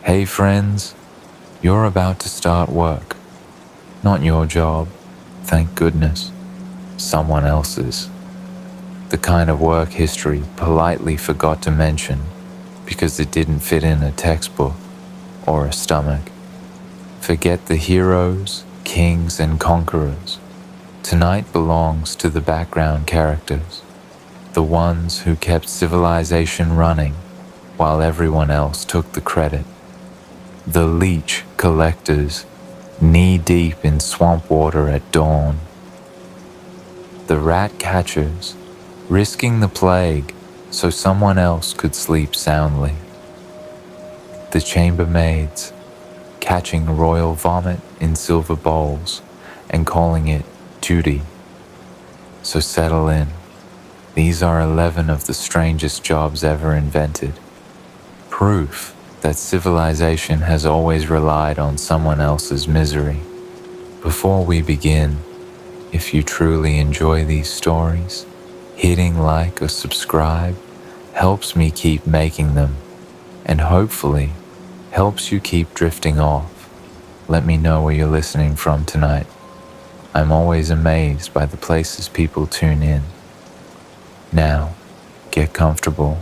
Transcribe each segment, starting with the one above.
Hey friends, you're about to start work. Not your job, thank goodness. Someone else's. The kind of work history politely forgot to mention because it didn't fit in a textbook or a stomach. Forget the heroes, kings, and conquerors. Tonight belongs to the background characters, the ones who kept civilization running while everyone else took the credit. The leech collectors, knee-deep in swamp water at dawn. The rat catchers, risking the plague so someone else could sleep soundly. The chambermaids, catching royal vomit in silver bowls and calling it duty. So settle in. These are 11 of the strangest jobs ever invented. Proof that civilization has always relied on someone else's misery. Before we begin, if you truly enjoy these stories, hitting like or subscribe helps me keep making them, and hopefully helps you keep drifting off. Let me know where you're listening from tonight. I'm always amazed by the places people tune in. Now, get comfortable,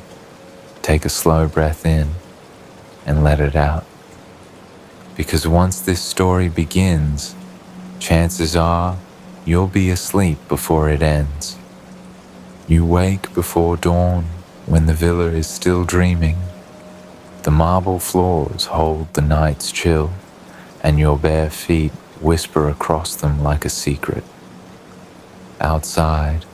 take a slow breath in, and let it out. Because once this story begins, chances are you'll be asleep before it ends. You wake before dawn when the villa is still dreaming. The marble floors hold the night's chill, and your bare feet whisper across them like a secret. Outside,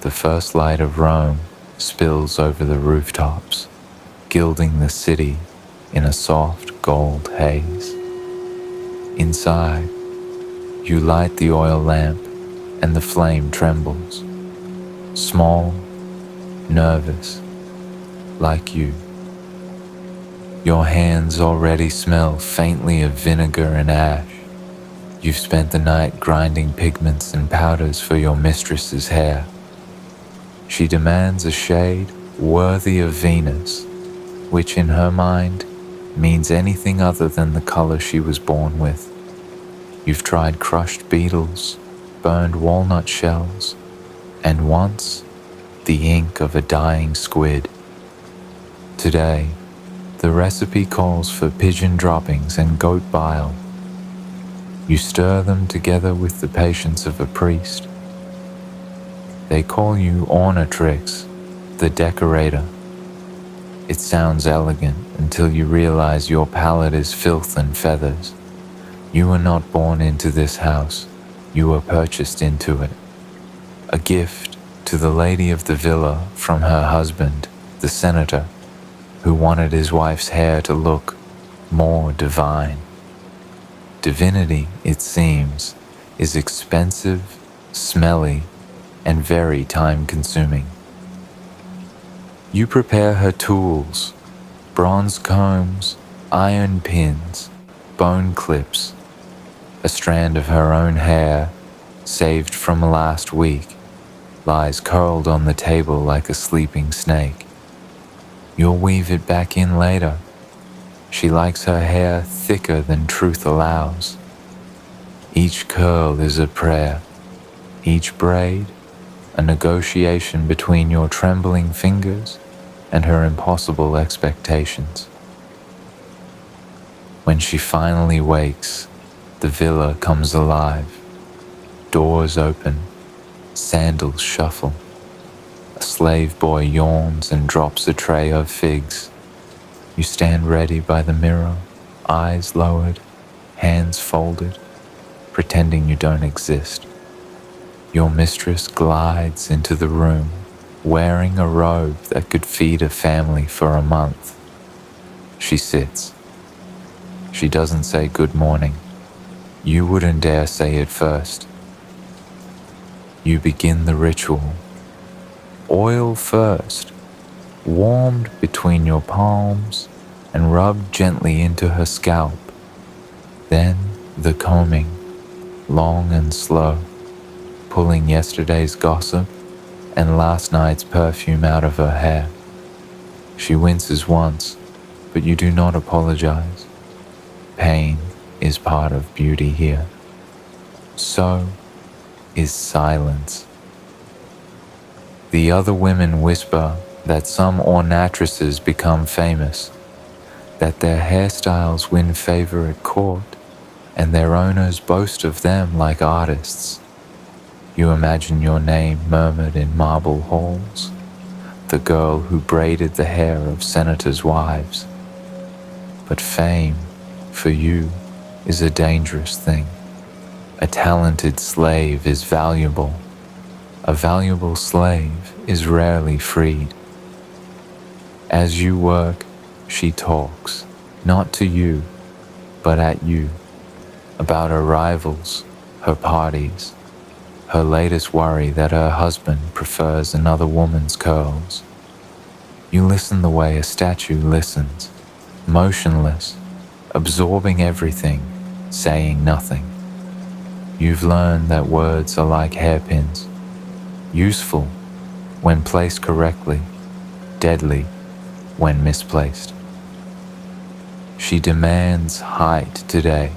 the first light of Rome spills over the rooftops, gilding the city in a soft gold haze. Inside, you light the oil lamp and the flame trembles, small, nervous, like you. Your hands already smell faintly of vinegar and ash. You've spent the night grinding pigments and powders for your mistress's hair. She demands a shade worthy of Venus, which in her mind means anything other than the color she was born with. You've tried crushed beetles, burned walnut shells, and once the ink of a dying squid. Today, the recipe calls for pigeon droppings and goat bile. You stir them together with the patience of a priest. They call you Ornatrix, the decorator. It sounds elegant until you realize your palate is filth and feathers. You were not born into this house, you were purchased into it. A gift to the lady of the villa from her husband, the senator, who wanted his wife's hair to look more divine. Divinity, it seems, is expensive, smelly, and very time-consuming. You prepare her tools, bronze combs, iron pins, bone clips. A strand of her own hair, saved from last week, lies curled on the table like a sleeping snake. You'll weave it back in later. She likes her hair thicker than truth allows. Each curl is a prayer, each braid a negotiation between your trembling fingers and her impossible expectations. When she finally wakes, the villa comes alive. Doors open, sandals shuffle. A slave boy yawns and drops a tray of figs. You stand ready by the mirror, eyes lowered, hands folded, pretending you don't exist. Your mistress glides into the room, wearing a robe that could feed a family for a month. She sits. She doesn't say good morning. You wouldn't dare say it first. You begin the ritual. Oil first, warmed between your palms and rubbed gently into her scalp. Then the combing, long and slow, pulling yesterday's gossip and last night's perfume out of her hair. She winces once, but you do not apologize. pain is part of beauty here. So is silence. The other women whisper that some ornatresses become famous, that their hairstyles win favor at court, and their owners boast of them like artists. You imagine your name murmured in marble halls, the girl who braided the hair of senators' wives. But fame, for you, is a dangerous thing. A talented slave is valuable. A valuable slave is rarely freed. As you work, she talks, not to you, but at you, about her rivals, her parties, her latest worry that her husband prefers another woman's curls. You listen the way a statue listens, motionless, absorbing everything, saying nothing. You've learned that words are like hairpins, useful when placed correctly, deadly when misplaced. She demands height today,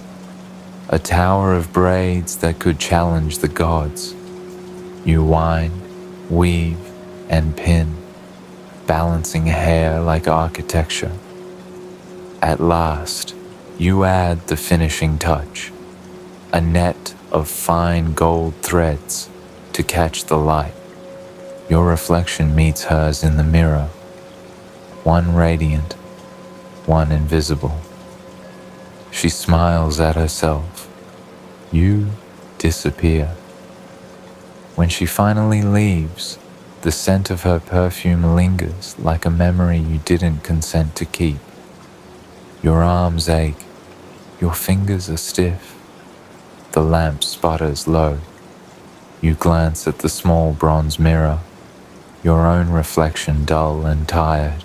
a tower of braids that could challenge the gods. You wind, weave, and pin, balancing hair like architecture. At last, you add the finishing touch, a net of fine gold threads to catch the light. Your reflection meets hers in the mirror, one radiant, one invisible. She smiles at herself. You disappear. When she finally leaves, the scent of her perfume lingers like a memory you didn't consent to keep. Your arms ache, your fingers are stiff. The lamp sputters low. You glance at the small bronze mirror, your own reflection dull and tired.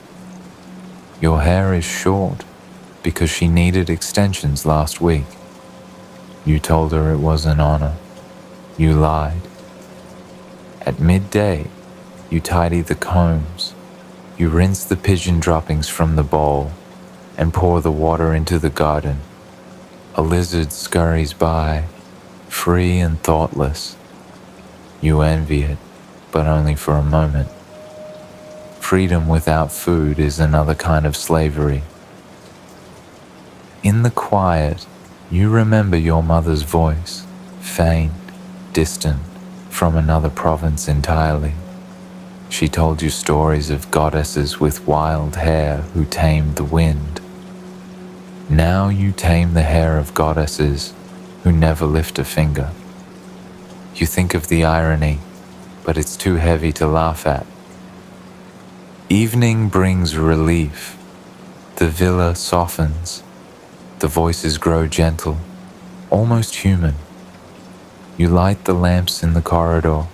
Your hair is short because she needed extensions last week. You told her it was an honor. You lied. At midday, you tidy the combs. You rinse the pigeon droppings from the bowl and pour the water into the garden. A lizard scurries by, free and thoughtless. You envy it, but only for a moment. Freedom without food is another kind of slavery. In the quiet, you remember your mother's voice, faint, distant, from another province entirely. She told you stories of goddesses with wild hair who tamed the wind. Now you tame the hair of goddesses who never lift a finger. You think of the irony, but it's too heavy to laugh at. Evening brings relief. The villa softens. The voices grow gentle, almost human. You light the lamps in the corridor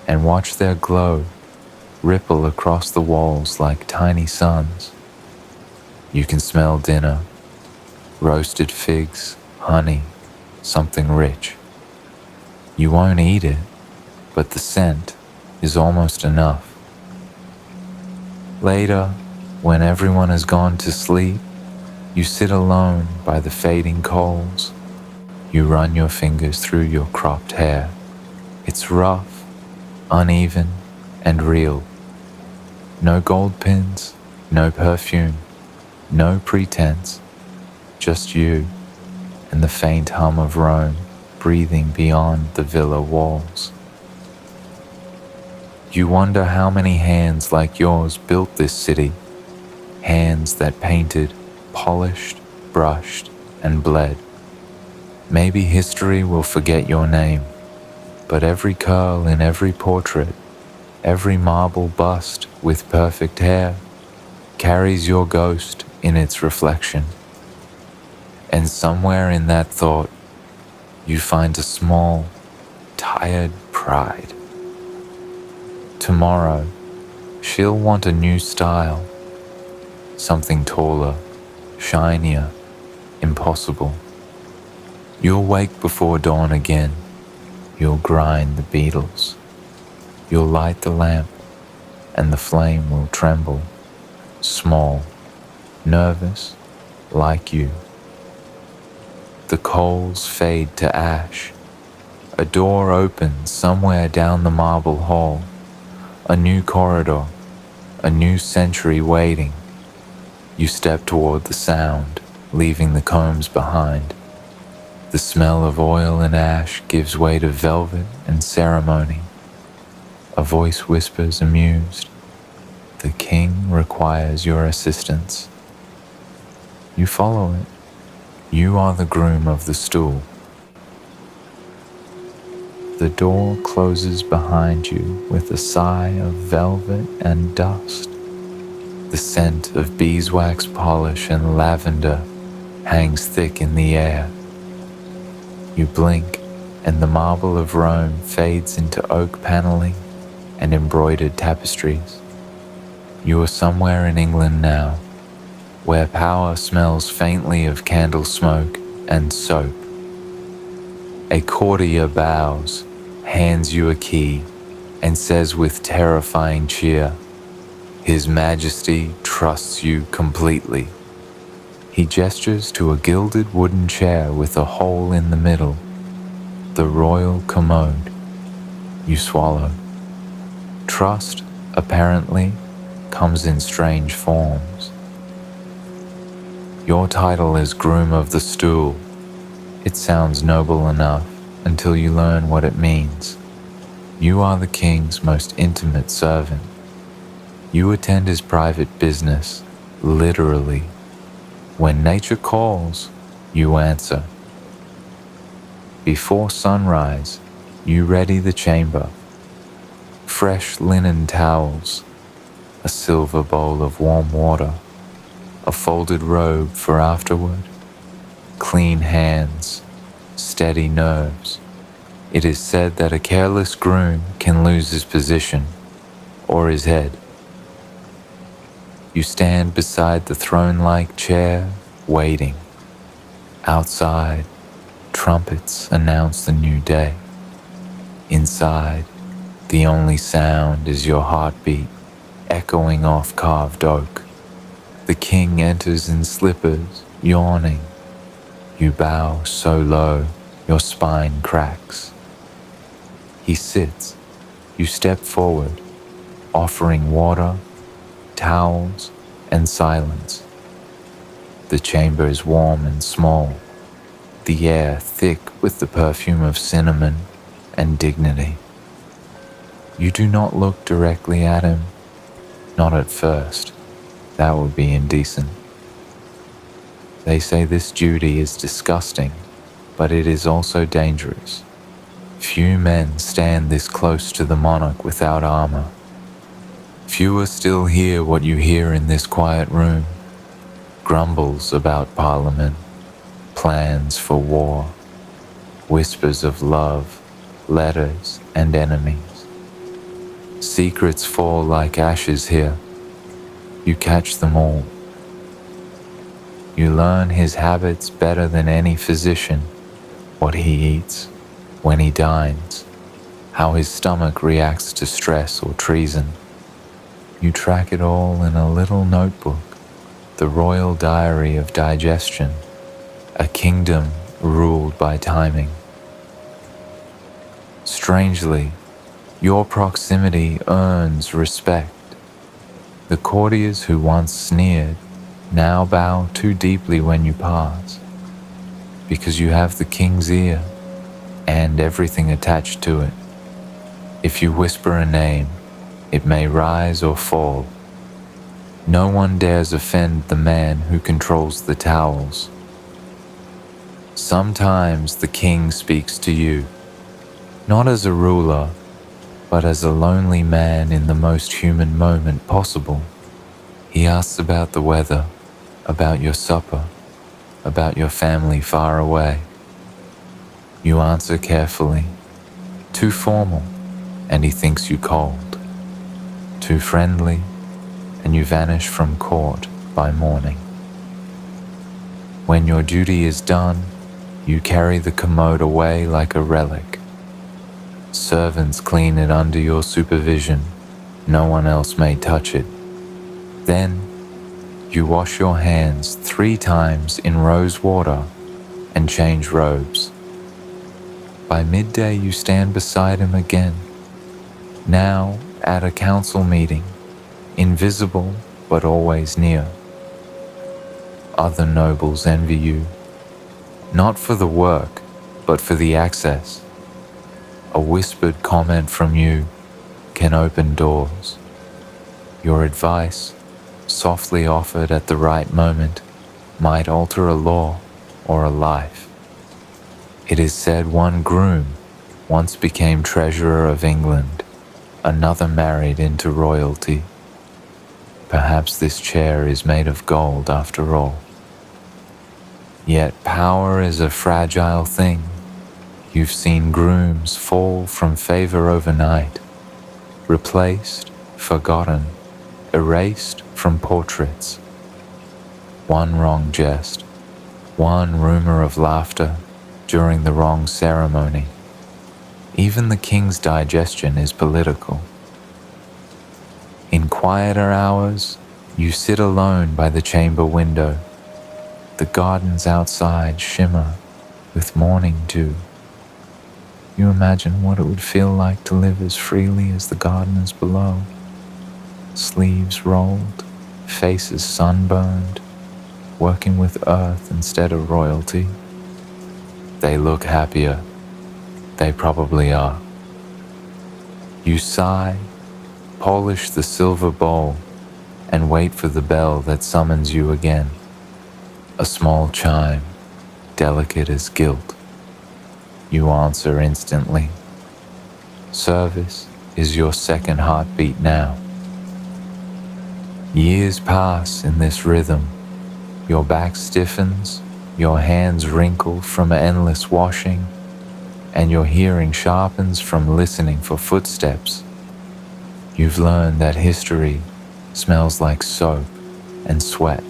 and watch their glow ripple across the walls like tiny suns. You can smell dinner, roasted figs, honey, something rich. You won't eat it, but the scent is almost enough. Later, when everyone has gone to sleep, you sit alone by the fading coals. You run your fingers through your cropped hair. It's rough, uneven, and real. No gold pins, no perfume, no pretense, just you and the faint hum of Rome breathing beyond the villa walls. You wonder how many hands like yours built this city, hands that painted, polished, brushed, and bled. Maybe history will forget your name, but every curl in every portrait, every marble bust with perfect hair, carries your ghost in its reflection. And somewhere in that thought, you find a small, tired pride. Tomorrow, she'll want a new style, something taller, shinier, impossible. You'll wake before dawn again. You'll grind the beetles. You'll light the lamp, and the flame will tremble, small, nervous, like you. The coals fade to ash. A door opens somewhere down the marble hall. A new corridor, a new century waiting. You step toward the sound, leaving the combs behind. The smell of oil and ash gives way to velvet and ceremony. A voice whispers amused, "The king requires your assistance." You follow it. You are the groom of the stool. The door closes behind you with a sigh of velvet and dust. The scent of beeswax polish and lavender hangs thick in the air. You blink, and the marble of Rome fades into oak paneling and embroidered tapestries. You are somewhere in England now, where power smells faintly of candle smoke and soap. A courtier bows, hands you a key, and says with terrifying cheer, "His Majesty trusts you completely." He gestures to a gilded wooden chair with a hole in the middle, the royal commode. You swallow. Trust, apparently, comes in strange forms. Your title is Groom of the Stool. It sounds noble enough until you learn what it means. You are the king's most intimate servant. You attend his private business, literally. When nature calls, you answer. Before sunrise, you ready the chamber. Fresh linen towels, a silver bowl of warm water, a folded robe for afterward, clean hands, steady nerves. It is said that a careless groom can lose his position or his head. You stand beside the throne-like chair, waiting. Outside, trumpets announce the new day. Inside, the only sound is your heartbeat echoing off carved oak. The king enters in slippers, yawning. You bow so low, your spine cracks. He sits. You step forward, offering water, towels, and silence. The chamber is warm and small, the air thick with the perfume of cinnamon and dignity. You do not look directly at him, not at first. That would be indecent. They say this duty is disgusting, but it is also dangerous. Few men stand this close to the monarch without armor. Fewer still hear what you hear in this quiet room. Grumbles about Parliament, plans for war, whispers of love, letters, and enemies. Secrets fall like ashes here. You catch them all. You learn his habits better than any physician, what he eats, when he dines, how his stomach reacts to stress or treason. You track it all in a little notebook, the royal diary of digestion, a kingdom ruled by timing. Strangely, your proximity earns respect. The courtiers who once sneered now bow too deeply when you pass, because you have the king's ear and everything attached to it. If you whisper a name, it may rise or fall. No one dares offend the man who controls the towels. Sometimes the king speaks to you, not as a ruler, but as a lonely man in the most human moment possible. He asks about the weather, about your supper, about your family far away. You answer carefully, too formal, and he thinks you cold. Too friendly, and you vanish from court by morning. When your duty is done, you carry the commode away like a relic. Servants clean it under your supervision. No one else may touch it. Then, you wash your hands 3 times in rose water and change robes. By midday you stand beside him again, now at a council meeting, invisible but always near. Other nobles envy you, not for the work, but for the access. A whispered comment from you can open doors. Your advice, softly offered at the right moment, might alter a law or a life. It is said one groom once became treasurer of England, another married into royalty. Perhaps this chair is made of gold after all. Yet power is a fragile thing. You've seen grooms fall from favor overnight, replaced, forgotten, erased from portraits. One wrong jest, one rumor of laughter during the wrong ceremony. Even the king's digestion is political. In quieter hours, you sit alone by the chamber window. The gardens outside shimmer with morning dew. You imagine what it would feel like to live as freely as the gardeners below. Sleeves rolled, faces sunburned, working with earth instead of royalty. They look happier. They probably are. You sigh, polish the silver bowl, and wait for the bell that summons you again. A small chime, delicate as guilt. You answer instantly. Service is your second heartbeat now. Years pass in this rhythm. Your back stiffens, your hands wrinkle from endless washing, and your hearing sharpens from listening for footsteps. You've learned that history smells like soap and sweat,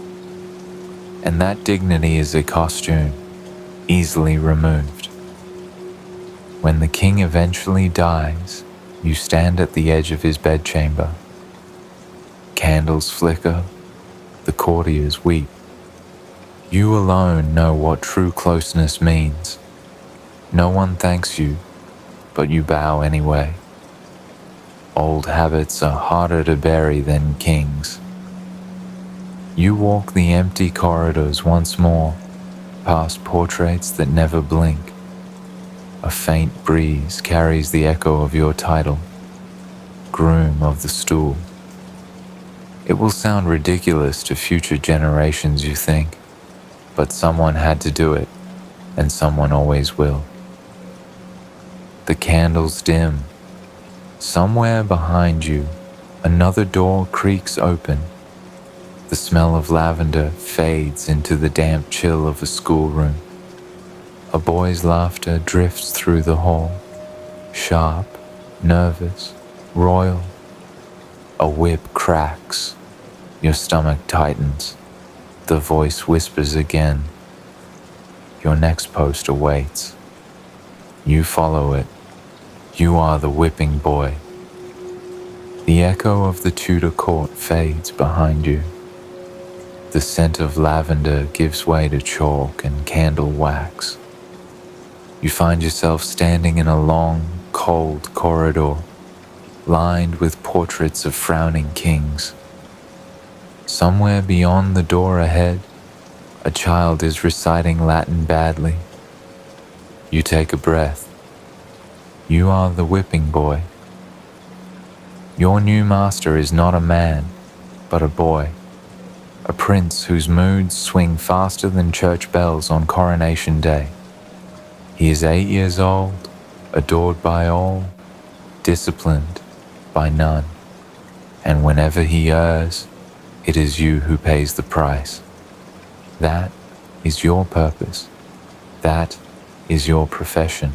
and that dignity is a costume, easily removed. When the king eventually dies, you stand at the edge of his bedchamber. Candles flicker, the courtiers weep. You alone know what true closeness means. No one thanks you, but you bow anyway. Old habits are harder to bury than kings. You walk the empty corridors once more, past portraits that never blink. A faint breeze carries the echo of your title, groom of the stool. It will sound ridiculous to future generations, you think, but someone had to do it, and someone always will. The candles dim. Somewhere behind you, another door creaks open. The smell of lavender fades into the damp chill of a schoolroom. A boy's laughter drifts through the hall, sharp, nervous, royal. A whip cracks. Your stomach tightens. The voice whispers again. Your next post awaits. You follow it. You are the whipping boy. The echo of the Tudor court fades behind you. The scent of lavender gives way to chalk and candle wax. You find yourself standing in a long, cold corridor, lined with portraits of frowning kings. Somewhere beyond the door ahead, a child is reciting Latin badly. You take a breath. You are the whipping boy. Your new master is not a man, but a boy, a prince whose moods swing faster than church bells on coronation day. He is 8 years old, adored by all, disciplined by none, and whenever he errs, it is you who pays the price. That is your purpose. That is your profession.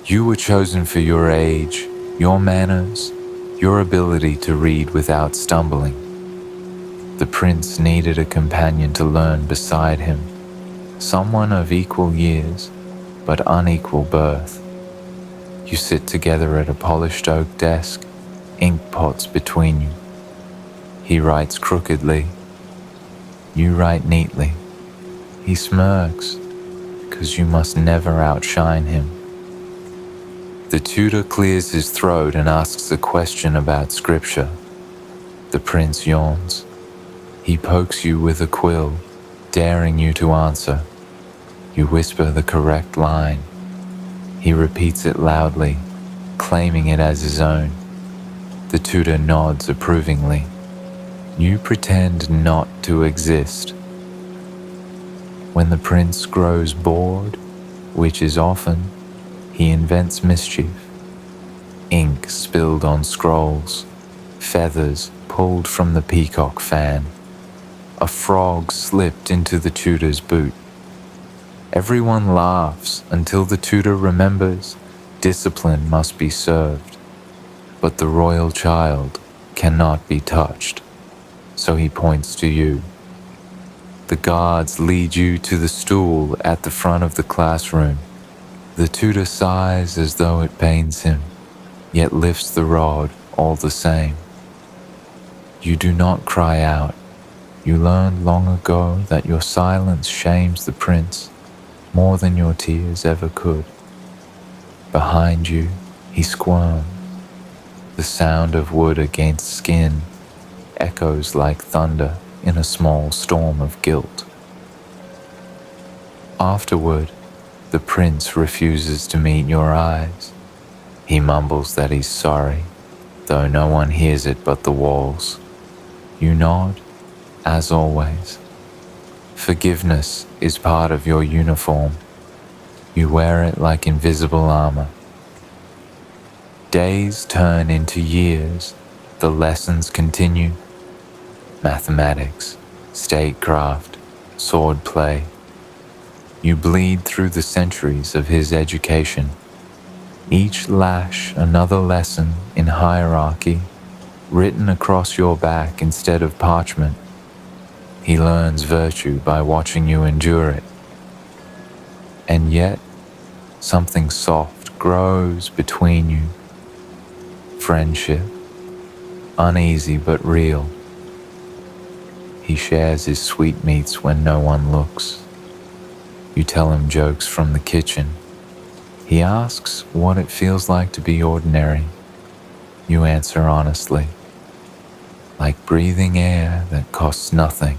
You were chosen for your age, your manners, your ability to read without stumbling. The prince needed a companion to learn beside him, someone of equal years, but unequal birth. You sit together at a polished oak desk, ink pots between you. He writes crookedly. You write neatly. He smirks, because you must never outshine him. The tutor clears his throat and asks a question about scripture. The prince yawns. He pokes you with a quill, daring you to answer. You whisper the correct line. He repeats it loudly, claiming it as his own. The tutor nods approvingly. You pretend not to exist. When the prince grows bored, which is often, he invents mischief. Ink spilled on scrolls, feathers pulled from the peacock fan. A frog slipped into the tutor's boot. Everyone laughs until the tutor remembers discipline must be served. But the royal child cannot be touched, so he points to you. The guards lead you to the stool at the front of the classroom. The tutor sighs as though it pains him, yet lifts the rod all the same. You do not cry out. You learned long ago that your silence shames the prince more than your tears ever could. Behind you, he squirms. The sound of wood against skin echoes like thunder in a small storm of guilt. Afterward, the prince refuses to meet your eyes. He mumbles that he's sorry, though no one hears it but the walls. You nod, as always. Forgiveness is part of your uniform. You wear it like invisible armor. Days turn into years. The lessons continue. Mathematics, statecraft, swordplay. You bleed through the centuries of his education. Each lash another lesson in hierarchy, written across your back instead of parchment. He learns virtue by watching you endure it. And yet, something soft grows between you. Friendship, uneasy but real. He shares his sweetmeats when no one looks. You tell him jokes from the kitchen. He asks what it feels like to be ordinary. You answer honestly, like breathing air that costs nothing.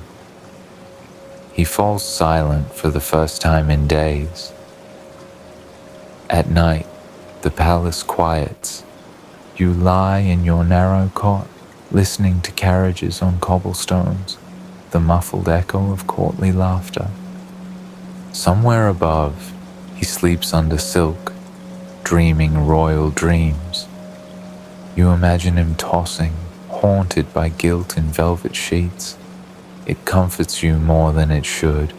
He falls silent for the first time in days. At night, the palace quiets. You lie in your narrow cot, listening to carriages on cobblestones, the muffled echo of courtly laughter. Somewhere above, he sleeps under silk, dreaming royal dreams. You imagine him tossing, haunted by guilt in velvet sheets. It comforts you more than it should.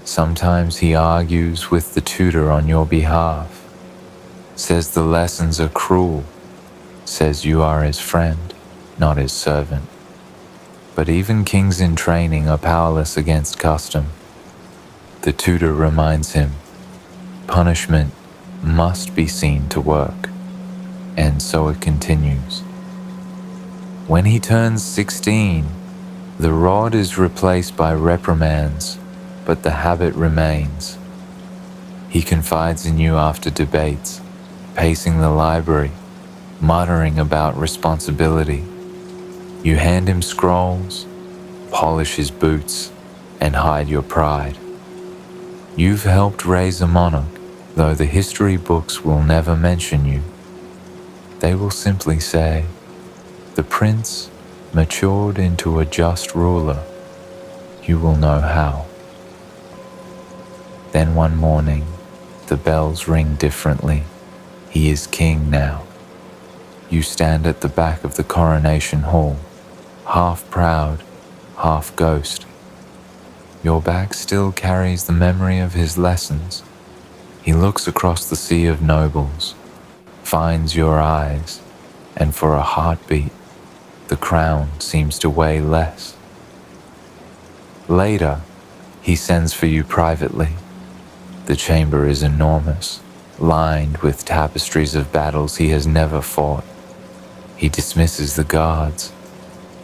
Sometimes he argues with the tutor on your behalf, says the lessons are cruel, says you are his friend, not his servant. But even kings in training are powerless against custom. The tutor reminds him, punishment must be seen to work, and so it continues. When he turns 16, the rod is replaced by reprimands, but the habit remains. He confides in you after debates, pacing the library, muttering about responsibility. You hand him scrolls, polish his boots, and hide your pride. You've helped raise a monarch, though the history books will never mention you. They will simply say, the prince matured into a just ruler. You will know how. Then one morning, the bells ring differently. He is king now. You stand at the back of the coronation hall, half proud, half ghost. Your back still carries the memory of his lessons. He looks across the sea of nobles, finds your eyes, and for a heartbeat, the crown seems to weigh less. Later, he sends for you privately. The chamber is enormous, lined with tapestries of battles he has never fought. He dismisses the guards.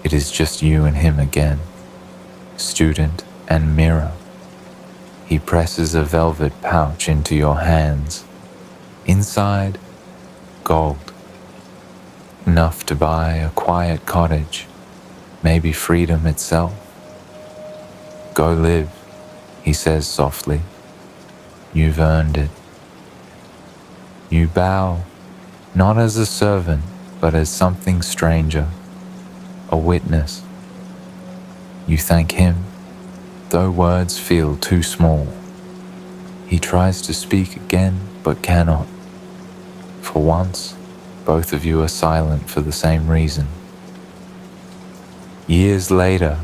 It is just you and him again. Student and mirror. He presses a velvet pouch into your hands. Inside, gold. Enough to buy a quiet cottage, maybe freedom itself. Go live, he says softly. You've earned it. You bow, not as a servant, but as something stranger, a witness. You thank him, though words feel too small. He tries to speak again, but cannot. For once, both of you are silent for the same reason. Years later,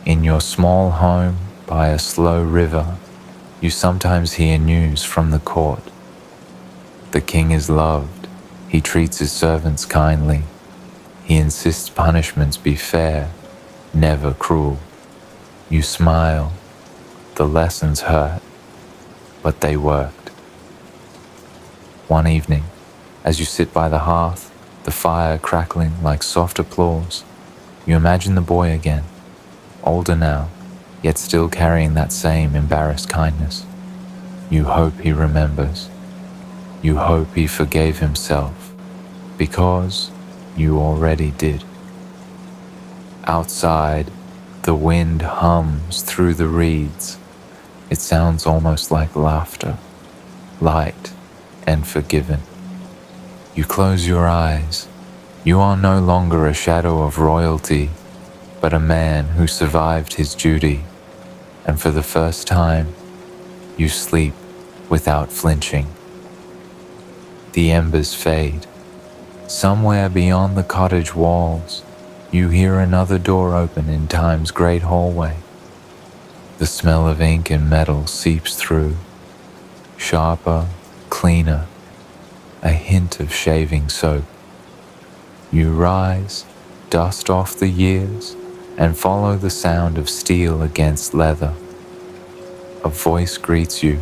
in your small home by a slow river, you sometimes hear news from the court. The king is loved. He treats his servants kindly. He insists punishments be fair, never cruel. You smile. The lessons hurt, but they worked. One evening, as you sit by the hearth, the fire crackling like soft applause, you imagine the boy again, older now, yet still carrying that same embarrassed kindness. You hope he remembers. You hope he forgave himself, because you already did. Outside, the wind hums through the reeds. It sounds almost like laughter, light and forgiven. You close your eyes. You are no longer a shadow of royalty, but a man who survived his duty, and for the first time, you sleep without flinching. The embers fade. Somewhere beyond the cottage walls, you hear another door open in time's great hallway. The smell of ink and metal seeps through, sharper, cleaner, a hint of shaving soap. You rise, dust off the years, and follow the sound of steel against leather. A voice greets you,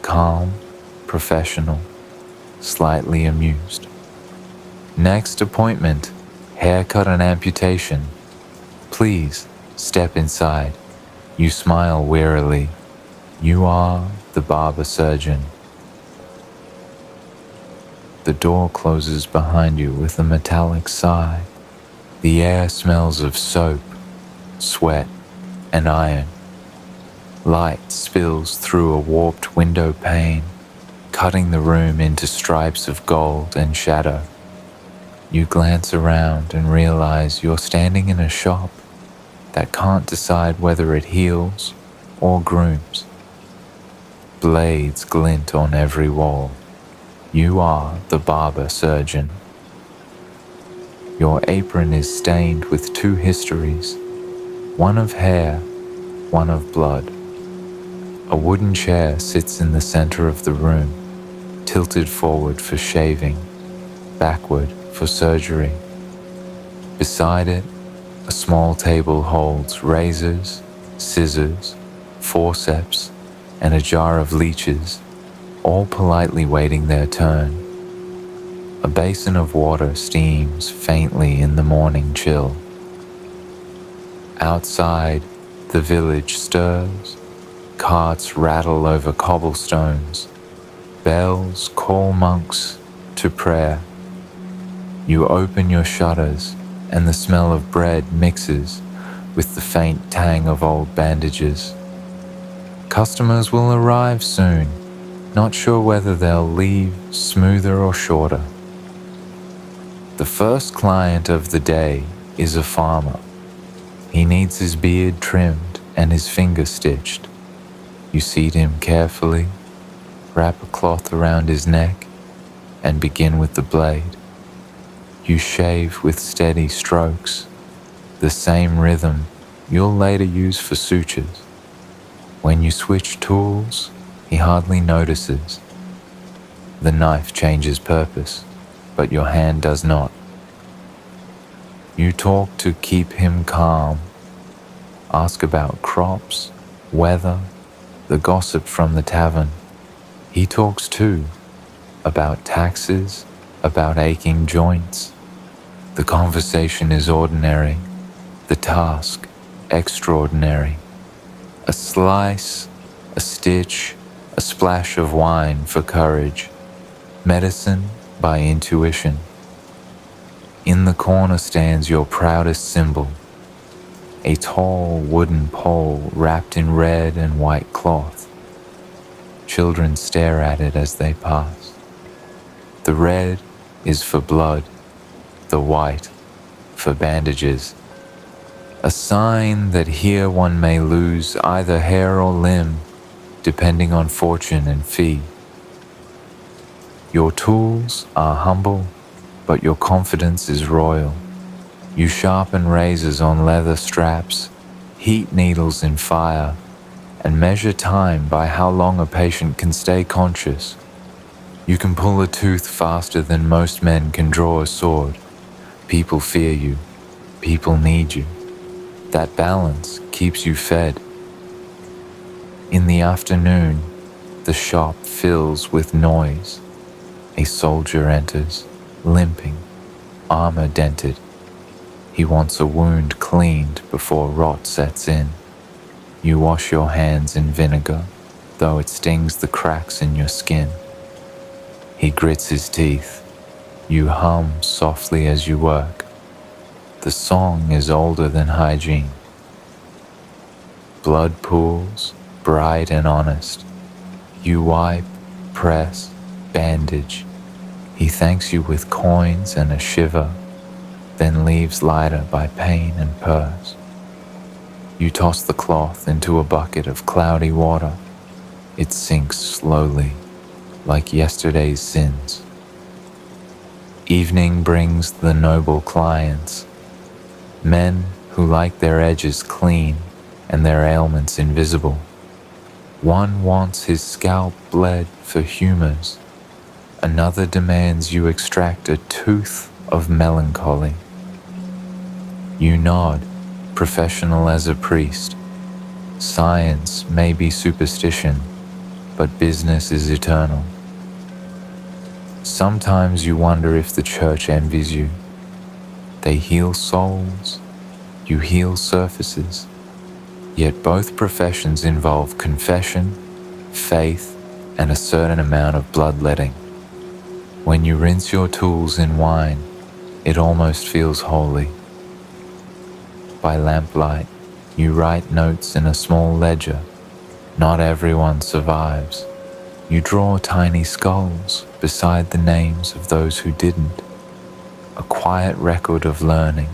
calm, professional, slightly amused. Next appointment, haircut and amputation. Please step inside. You smile wearily. You are the barber surgeon. The door closes behind you with a metallic sigh. The air smells of soap, sweat, and iron. Light spills through a warped window pane, cutting the room into stripes of gold and shadow. You glance around and realize you're standing in a shop that can't decide whether it heals or grooms. Blades glint on every wall. You are the barber surgeon. Your apron is stained with two histories, one of hair, one of blood. A wooden chair sits in the center of the room, tilted forward for shaving, backward for surgery. Beside it, a small table holds razors, scissors, forceps, and a jar of leeches, all politely waiting their turn. A basin of water steams faintly in the morning chill. Outside, the village stirs. Carts rattle over cobblestones. Bells call monks to prayer. You open your shutters, and the smell of bread mixes with the faint tang of old bandages. Customers will arrive soon, not sure whether they'll leave smoother or shorter. The first client of the day is a farmer. He needs his beard trimmed and his fingers stitched. You seat him carefully, wrap a cloth around his neck, and begin with the blade. You shave with steady strokes, the same rhythm you'll later use for sutures. When you switch tools, he hardly notices. The knife changes purpose, but your hand does not. You talk to keep him calm. Ask about crops, weather, the gossip from the tavern. He talks too, about taxes, about aching joints. The conversation is ordinary, the task extraordinary. A slice, a stitch, a splash of wine for courage, medicine by intuition. In the corner stands your proudest symbol, a tall wooden pole wrapped in red and white cloth. Children stare at it as they pass. The red is for blood, the white for bandages. A sign that here one may lose either hair or limb, depending on fortune and fee. Your tools are humble, but your confidence is royal. You sharpen razors on leather straps, heat needles in fire, and measure time by how long a patient can stay conscious. You can pull a tooth faster than most men can draw a sword. People fear you. People need you. That balance keeps you fed. In the afternoon, the shop fills with noise. A soldier enters, limping, armor dented. He wants a wound cleaned before rot sets in. You wash your hands in vinegar, though it stings the cracks in your skin. He grits his teeth. You hum softly as you work. The song is older than hygiene. Blood pools, bright and honest. You wipe, press, bandage. He thanks you with coins and a shiver, then leaves lighter by pain and purse. You toss the cloth into a bucket of cloudy water. It sinks slowly, like yesterday's sins. Evening brings the noble clients, men who like their edges clean and their ailments invisible. One wants his scalp bled for humors. Another demands you extract a tooth of melancholy. You nod, professional as a priest. Science may be superstition, but business is eternal. Sometimes you wonder if the church envies you. They heal souls, you heal surfaces. Yet both professions involve confession, faith, and a certain amount of bloodletting. When you rinse your tools in wine, it almost feels holy. By lamplight, you write notes in a small ledger. Not everyone survives. You draw tiny skulls beside the names of those who didn't. A quiet record of learning.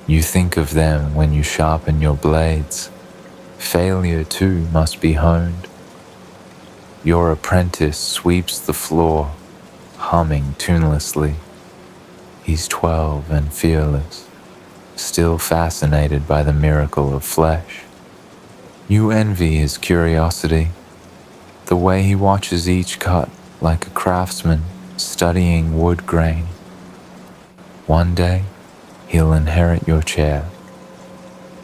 You think of them when you sharpen your blades. Failure too must be honed. Your apprentice sweeps the floor, humming tunelessly. He's 12 and fearless, still fascinated by the miracle of flesh. You envy his curiosity, the way he watches each cut like a craftsman studying wood grain. One day, he'll inherit your chair.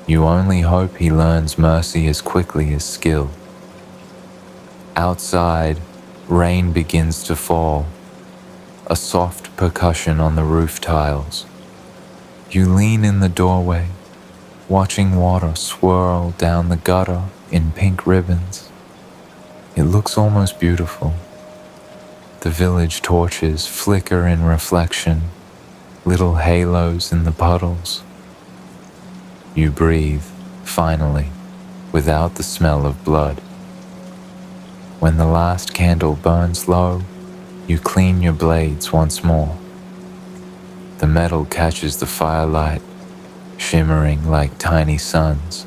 You only hope he learns mercy as quickly as skill. Outside, rain begins to fall, a soft percussion on the roof tiles. You lean in the doorway, watching water swirl down the gutter in pink ribbons. It looks almost beautiful. The village torches flicker in reflection, little halos in the puddles. You breathe, finally, without the smell of blood. When the last candle burns low, you clean your blades once more. The metal catches the firelight, shimmering like tiny suns.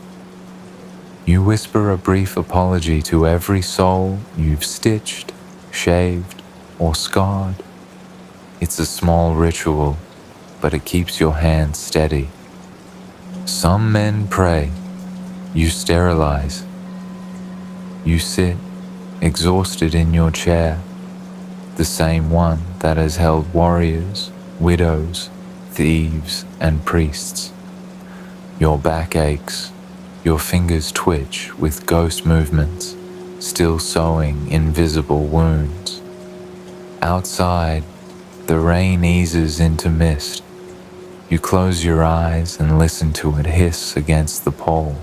You whisper a brief apology to every soul you've stitched, shaved, or scarred. It's a small ritual, but it keeps your hands steady. Some men pray, you sterilize. You sit, exhausted in your chair, the same one that has held warriors, widows, thieves, and priests. Your back aches, your fingers twitch with ghost movements, still sewing invisible wounds. Outside, the rain eases into mist. You close your eyes and listen to it hiss against the pole.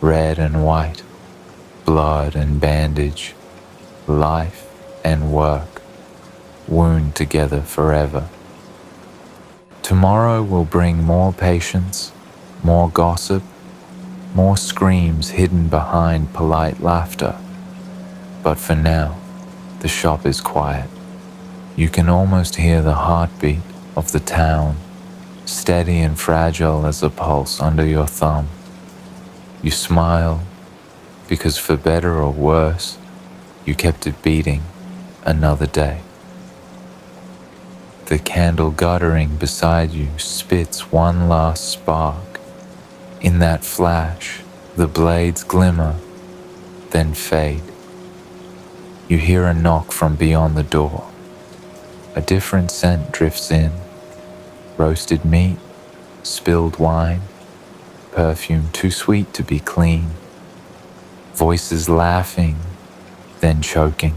red and white, blood and bandage, life and work, wound together forever. Tomorrow will bring more patience, more gossip, more screams hidden behind polite laughter. But for now, the shop is quiet. You can almost hear the heartbeat of the town, steady and fragile as a pulse under your thumb. You smile because for better or worse, you kept it beating another day. The candle guttering beside you spits one last spark. In that flash, the blades glimmer, then fade. You hear a knock from beyond the door. A different scent drifts in. Roasted meat, spilled wine, perfume too sweet to be clean. Voices laughing, then choking.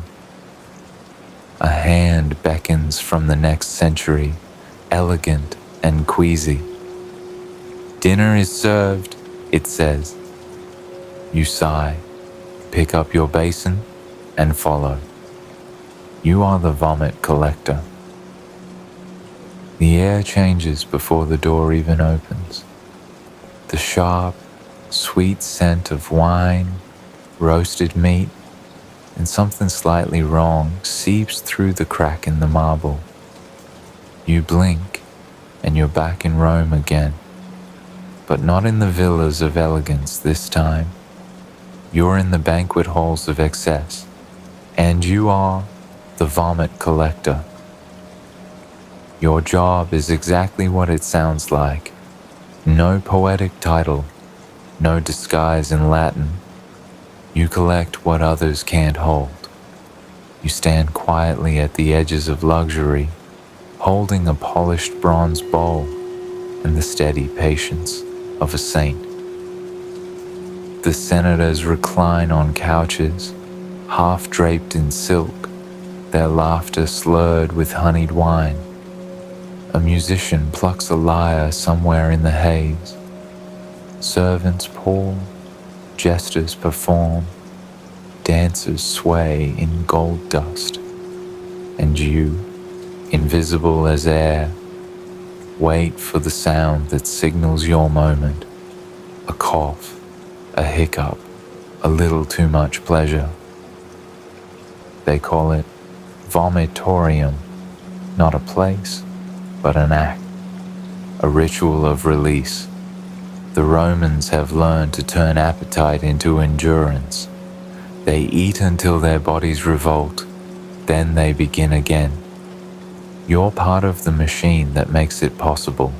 A hand beckons from the next century, elegant and queasy. Dinner is served, it says. You sigh, pick up your basin, and follow. You are the vomit collector. The air changes before the door even opens. The sharp, sweet scent of wine, roasted meat, and something slightly wrong seeps through the crack in the marble. You blink, and you're back in Rome again. But not in the villas of elegance this time. You're in the banquet halls of excess, and you are the vomit collector. Your job is exactly what it sounds like. No poetic title, no disguise in Latin. You collect what others can't hold. You stand quietly at the edges of luxury, holding a polished bronze bowl and the steady patience of a saint. The senators recline on couches, half draped in silk, their laughter slurred with honeyed wine. A musician plucks a lyre somewhere in the haze. Servants pour, jesters perform, dancers sway in gold dust. And you, invisible as air, wait for the sound that signals your moment. A cough, a hiccup, a little too much pleasure. They call it vomitorium, not a place, but an act, a ritual of release. The Romans have learned to turn appetite into endurance. They eat until their bodies revolt, then they begin again. You're part of the machine that makes it possible.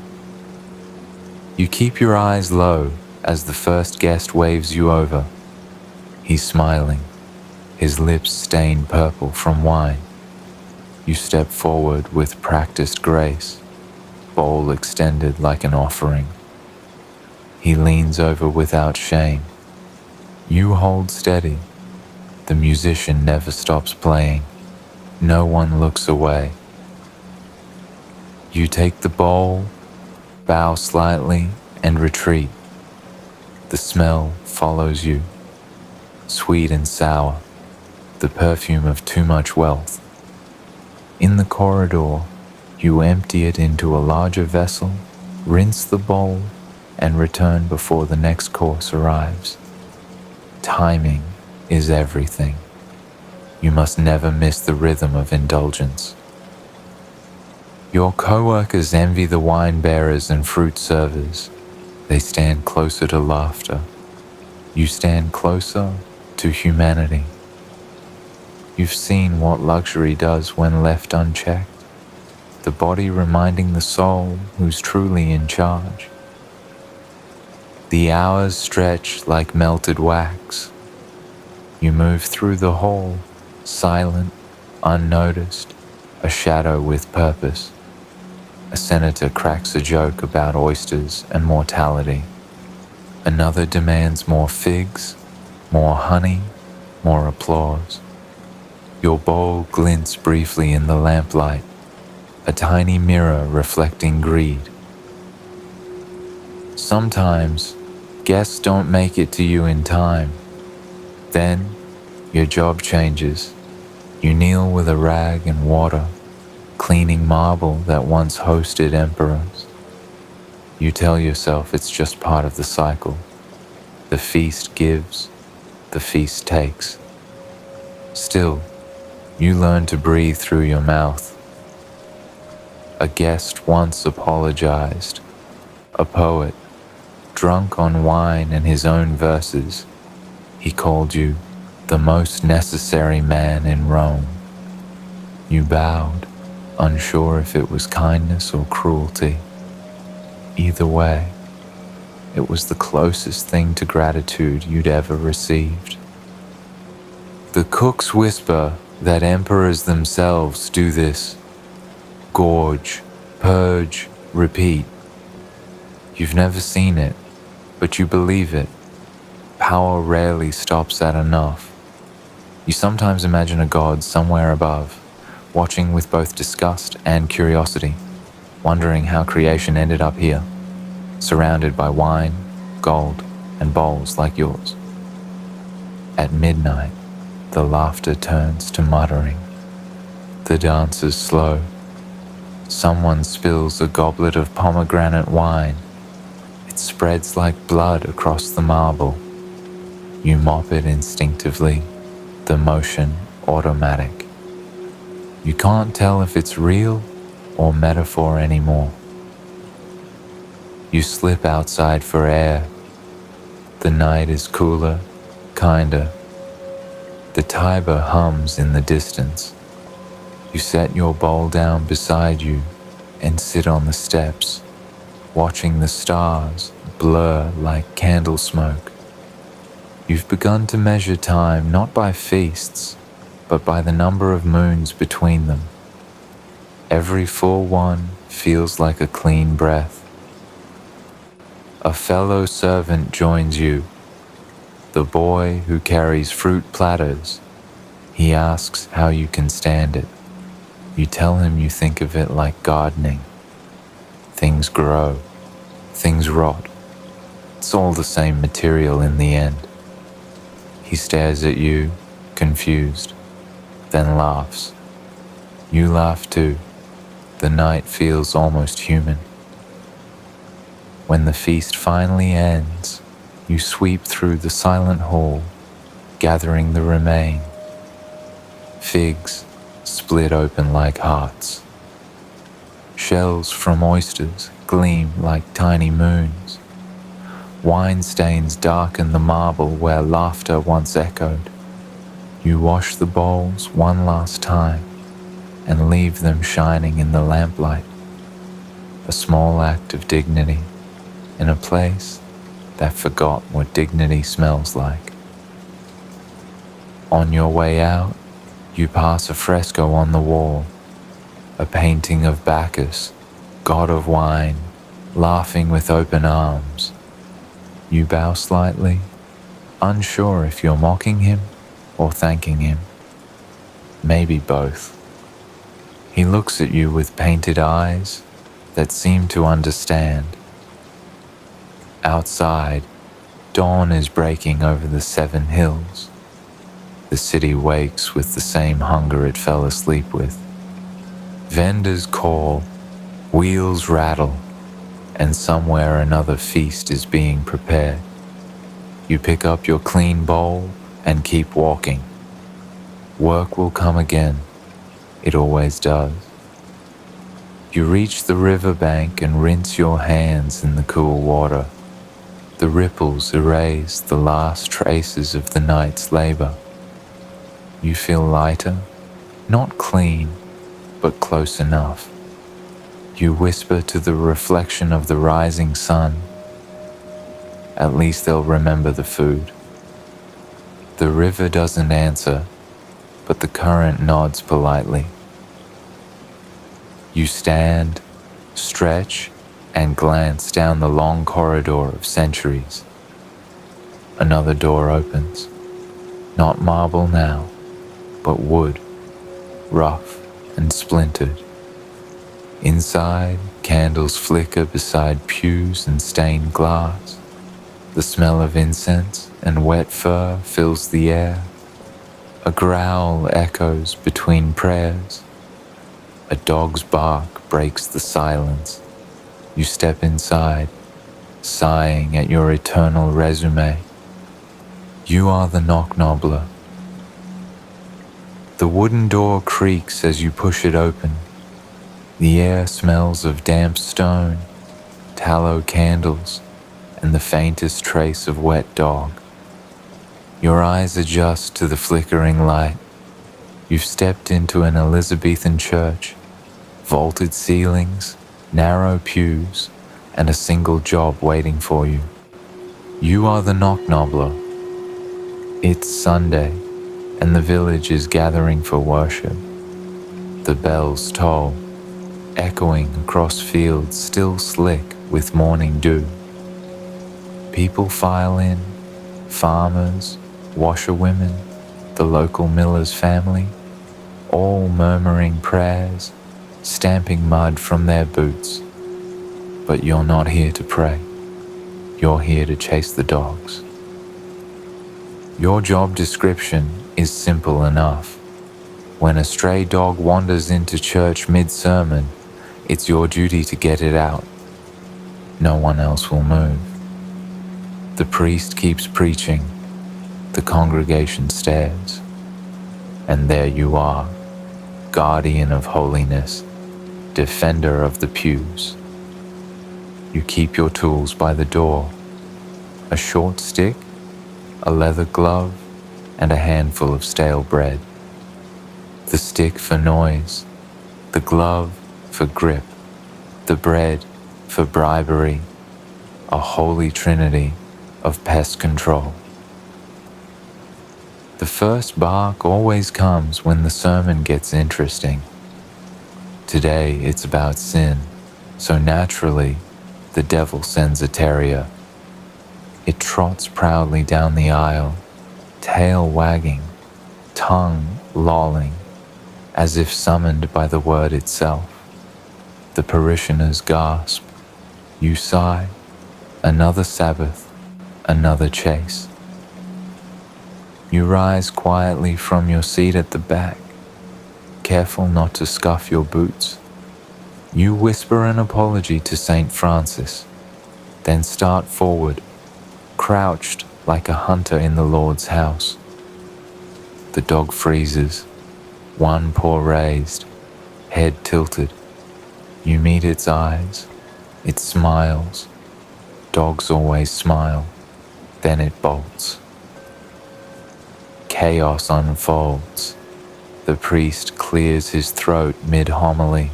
You keep your eyes low as the first guest waves you over. He's smiling, his lips stained purple from wine. You step forward with practiced grace, bowl extended like an offering. He leans over without shame. You hold steady. The musician never stops playing. No one looks away. You take the bowl, bow slightly, and retreat. The smell follows you, sweet and sour, the perfume of too much wealth. In the corridor, you empty it into a larger vessel, rinse the bowl, and return before the next course arrives. Timing is everything. You must never miss the rhythm of indulgence. Your co-workers envy the wine bearers and fruit servers. They stand closer to laughter. You stand closer to humanity. You've seen what luxury does when left unchecked. The body reminding the soul who's truly in charge. The hours stretch like melted wax. You move through the hall, silent, unnoticed, a shadow with purpose. A senator cracks a joke about oysters and mortality. Another demands more figs, more honey, more applause. Your bowl glints briefly in the lamplight, a tiny mirror reflecting greed. Sometimes Guests don't make it to you in time. Then, your job changes. You kneel with a rag and water, cleaning marble that once hosted emperors. You tell yourself it's just part of the cycle. The feast gives, the feast takes. Still, you learn to breathe through your mouth. A guest once apologized. A poet, drunk on wine and his own verses, he called you the most necessary man in Rome. You bowed, unsure if it was kindness or cruelty. Either way, it was the closest thing to gratitude you'd ever received. The cooks whisper that emperors themselves do this. Gorge, purge, repeat. You've never seen it, but you believe it. Power rarely stops at enough. You sometimes imagine a god somewhere above, watching with both disgust and curiosity, wondering how creation ended up here, surrounded by wine, gold, and bowls like yours. At midnight, the laughter turns to muttering. The dance is slow. Someone spills a goblet of pomegranate wine. It spreads like blood across the marble. You mop it instinctively, the motion automatic. You can't tell if it's real or metaphor anymore. You slip outside for air. The night is cooler, kinder. The Tiber hums in the distance. You set your bowl down beside you and sit on the steps, watching the stars blur like candle smoke. You've begun to measure time not by feasts, but by the number of moons between them. Every full one feels like a clean breath. A fellow servant joins you, the boy who carries fruit platters. He asks how you can stand it. You tell him you think of it like gardening. Things grow, things rot. It's all the same material in the end. He stares at you, confused, then laughs. You laugh too. The night feels almost human. When the feast finally ends, you sweep through the silent hall, gathering the remains. Figs split open like hearts. Shells from oysters gleam like tiny moons. Wine stains darken the marble where laughter once echoed. You wash the bowls one last time and leave them shining in the lamplight. A small act of dignity in a place that forgot what dignity smells like. On your way out, you pass a fresco on the wall, a painting of Bacchus, god of wine, laughing with open arms. You bow slightly, unsure if you're mocking him or thanking him. Maybe both. He looks at you with painted eyes that seem to understand. Outside, dawn is breaking over the 7 hills. The city wakes with the same hunger it fell asleep with. Vendors call, wheels rattle, and somewhere another feast is being prepared. You pick up your clean bowl and keep walking. Work will come again. It always does. You reach the riverbank and rinse your hands in the cool water. The ripples erase the last traces of the night's labor. You feel lighter, not clean, but close enough. You whisper to the reflection of the rising sun. At least they'll remember the food. The river doesn't answer, but the current nods politely. You stand, stretch, and glance down the long corridor of centuries. Another door opens. Not marble now, but wood, rough and splintered. Inside, candles flicker beside pews and stained glass. The smell of incense and wet fur fills the air. A growl echoes between prayers. A dog's bark breaks the silence. You step inside, sighing at your eternal resume. You are the knock-knobbler. The wooden door creaks as you push it open. The air smells of damp stone, tallow candles, and the faintest trace of wet dog. Your eyes adjust to the flickering light. You've stepped into an Elizabethan church, vaulted ceilings, narrow pews, and a single job waiting for you. You are the knock-knobbler. It's Sunday, and the village is gathering for worship. The bells toll, echoing across fields still slick with morning dew. People file in, farmers, washerwomen, the local miller's family, all murmuring prayers, stamping mud from their boots. But you're not here to pray. You're here to chase the dogs. Your job description is simple enough. When a stray dog wanders into church mid-sermon, it's your duty to get it out. No one else will move. The priest keeps preaching. The congregation stares. And there you are, guardian of holiness, defender of the pews. You keep your tools by the door. A short stick, a leather glove, and a handful of stale bread. The stick for noise, the glove for grip, the bread for bribery, a holy trinity of pest control. The first bark always comes when the sermon gets interesting. Today it's about sin, so naturally the devil sends a terrier. It trots proudly down the aisle, tail wagging, tongue lolling, as if summoned by the word itself. The parishioners gasp. You sigh. Another Sabbath, another chase. You rise quietly from your seat at the back, careful not to scuff your boots. You whisper an apology to St. Francis, then start forward, crouched like a hunter in the Lord's house. The dog freezes, one paw raised, head tilted. You meet its eyes, it smiles. Dogs always smile, then it bolts. Chaos unfolds. The priest clears his throat mid-homily.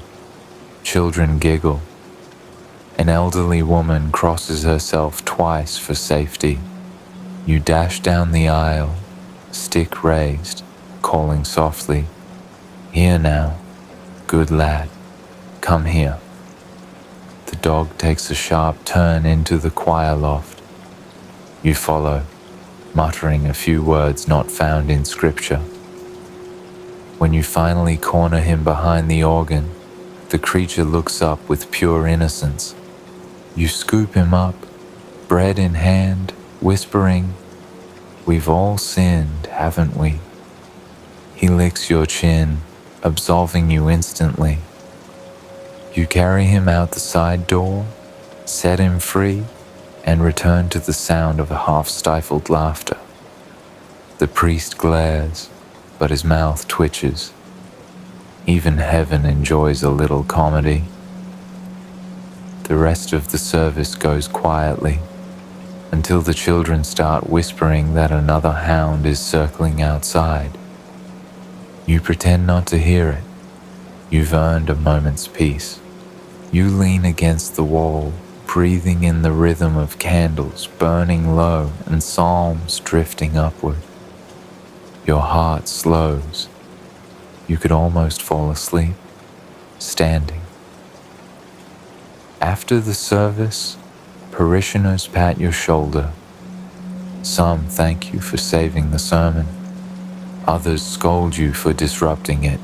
Children giggle. An elderly woman crosses herself twice for safety. You dash down the aisle, stick raised, calling softly, "Here now, good lad, come here." The dog takes a sharp turn into the choir loft. You follow, muttering a few words not found in scripture. When you finally corner him behind the organ, the creature looks up with pure innocence. You scoop him up, bread in hand, whispering, "We've all sinned, haven't we?" He licks your chin, absolving you instantly. You carry him out the side door, set him free, and return to the sound of a half-stifled laughter. The priest glares, but his mouth twitches. Even heaven enjoys a little comedy. The rest of the service goes quietly, until the children start whispering that another hound is circling outside. You pretend not to hear it. You've earned a moment's peace. You lean against the wall, breathing in the rhythm of candles burning low and psalms drifting upward. Your heart slows. You could almost fall asleep, standing. After the service, parishioners pat your shoulder. Some thank you for saving the sermon. Others scold you for disrupting it.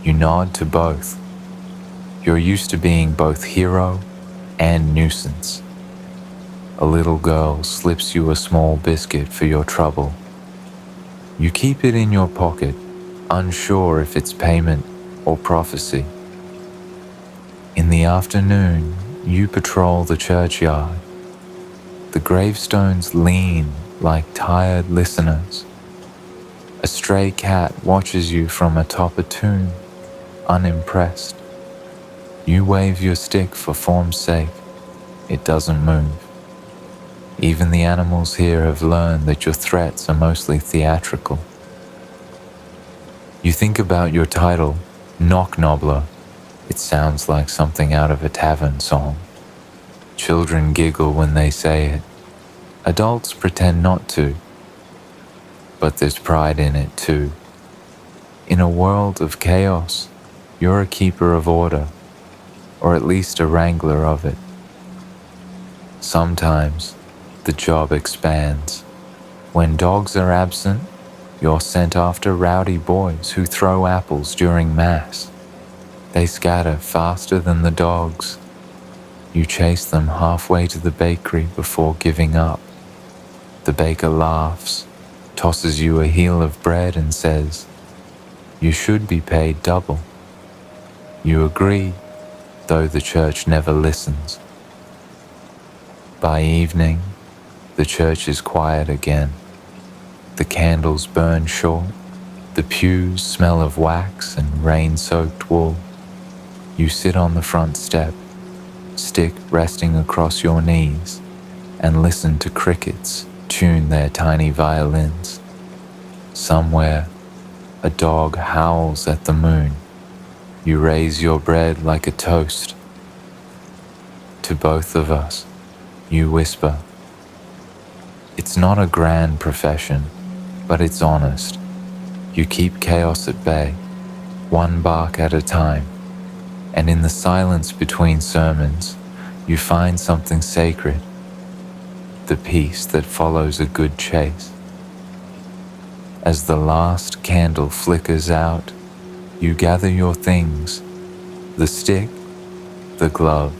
You nod to both. You're used to being both hero and nuisance. A little girl slips you a small biscuit for your trouble. You keep it in your pocket, unsure if it's payment or prophecy. In the afternoon, you patrol the churchyard. The gravestones lean like tired listeners. A stray cat watches you from atop a tomb, unimpressed. You wave your stick for form's sake. It doesn't move. Even the animals here have learned that your threats are mostly theatrical. You think about your title, Knock Nobbler. It sounds like something out of a tavern song. Children giggle when they say it. Adults pretend not to. But there's pride in it too. In a world of chaos, you're a keeper of order, or at least a wrangler of it. Sometimes, the job expands. When dogs are absent, you're sent after rowdy boys who throw apples during Mass. They scatter faster than the dogs. You chase them halfway to the bakery before giving up. The baker laughs, tosses you a heel of bread and says, "You should be paid double." You agree, though the church never listens. By evening, the church is quiet again. The candles burn short, the pews smell of wax and rain-soaked wool. You sit on the front step, stick resting across your knees, and listen to crickets tune their tiny violins. Somewhere, a dog howls at the moon. You raise your bread like a toast. To both of us, you whisper. It's not a grand profession, but it's honest. You keep chaos at bay, one bark at a time, and in the silence between sermons, you find something sacred, the peace that follows a good chase. As the last candle flickers out, you gather your things, the stick, the glove,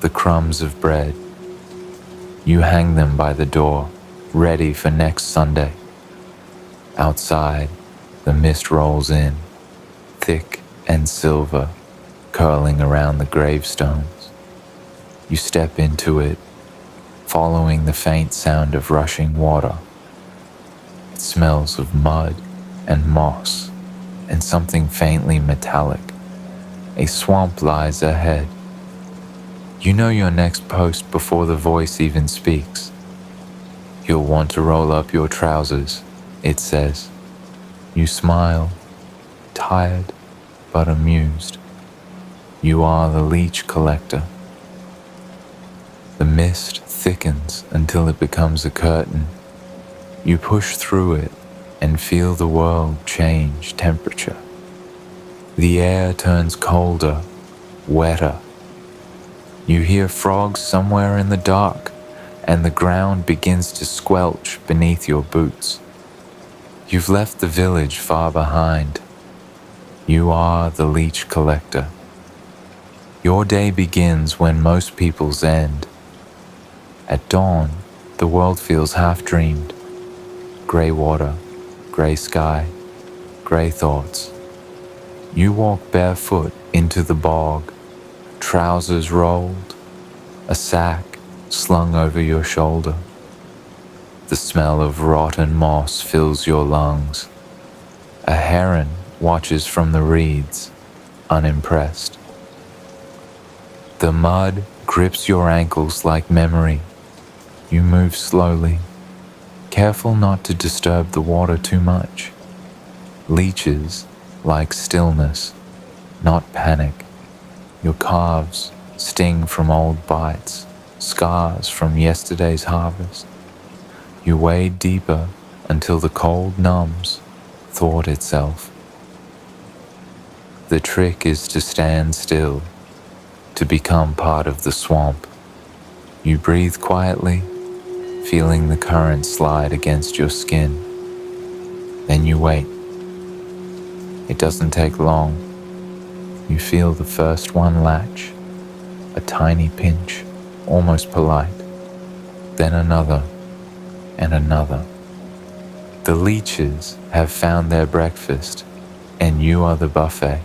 the crumbs of bread. You hang them by the door, ready for next Sunday. Outside, the mist rolls in, thick and silver, curling around the gravestones. You step into it, following the faint sound of rushing water. It smells of mud and moss and something faintly metallic. A swamp lies ahead. You know your next post before the voice even speaks. You'll want to roll up your trousers, it says. You smile, tired but amused. You are the leech collector. The mist thickens until it becomes a curtain. You push through it and feel the world change temperature. The air turns colder, wetter. You hear frogs somewhere in the dark, and the ground begins to squelch beneath your boots. You've left the village far behind. You are the leech collector. Your day begins when most people's end. At dawn, the world feels half-dreamed. Grey water, grey sky, grey thoughts. You walk barefoot into the bog, trousers rolled, a sack slung over your shoulder. The smell of rotten moss fills your lungs. A heron watches from the reeds, unimpressed. The mud grips your ankles like memory. You move slowly, careful not to disturb the water too much. Leeches like stillness, not panic. Your calves sting from old bites, scars from yesterday's harvest. You wade deeper until the cold numbs thought itself. The trick is to stand still, to become part of the swamp. You breathe quietly, feeling the current slide against your skin. Then you wait. It doesn't take long. You feel the first one latch, a tiny pinch, almost polite. then another and another. The leeches have found their breakfast, and you are the buffet.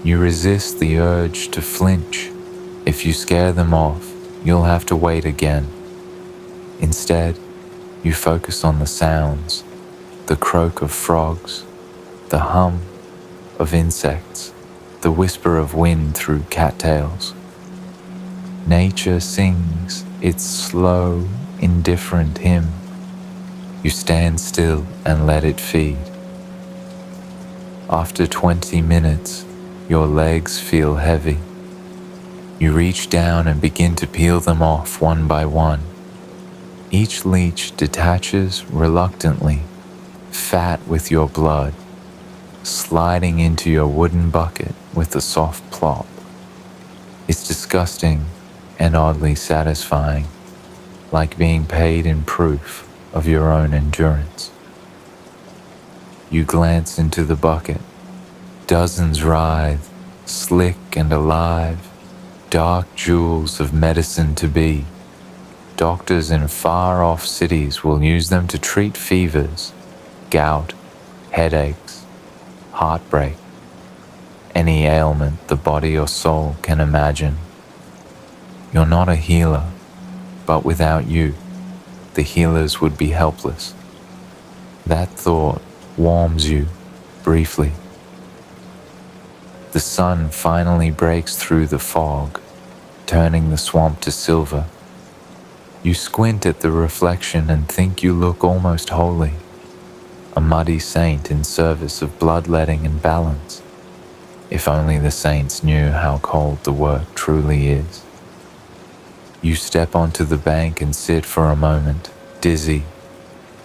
You resist the urge to flinch. If you scare them off, you'll have to wait again. Instead, you focus on the sounds, the croak of frogs, the hum of insects, the whisper of wind through cattails. Nature sings its slow, indifferent hymn. You stand still and let it feed. After 20 minutes, your legs feel heavy. You reach down and begin to peel them off one by one. Each leech detaches reluctantly, fat with your blood, sliding into your wooden bucket with a soft plop. It's disgusting and oddly satisfying, like being paid in proof of your own endurance. You glance into the bucket. Dozens writhe, slick and alive, dark jewels of medicine to be. Doctors in far-off cities will use them to treat fevers, gout, headaches, heartbreak, any ailment the body or soul can imagine. You're not a healer, but without you, the healers would be helpless. That thought warms you briefly. The sun finally breaks through the fog, turning the swamp to silver. You squint at the reflection and think you look almost holy, a muddy saint in service of bloodletting and balance. If only the saints knew how cold the work truly is. You step onto the bank and sit for a moment, dizzy.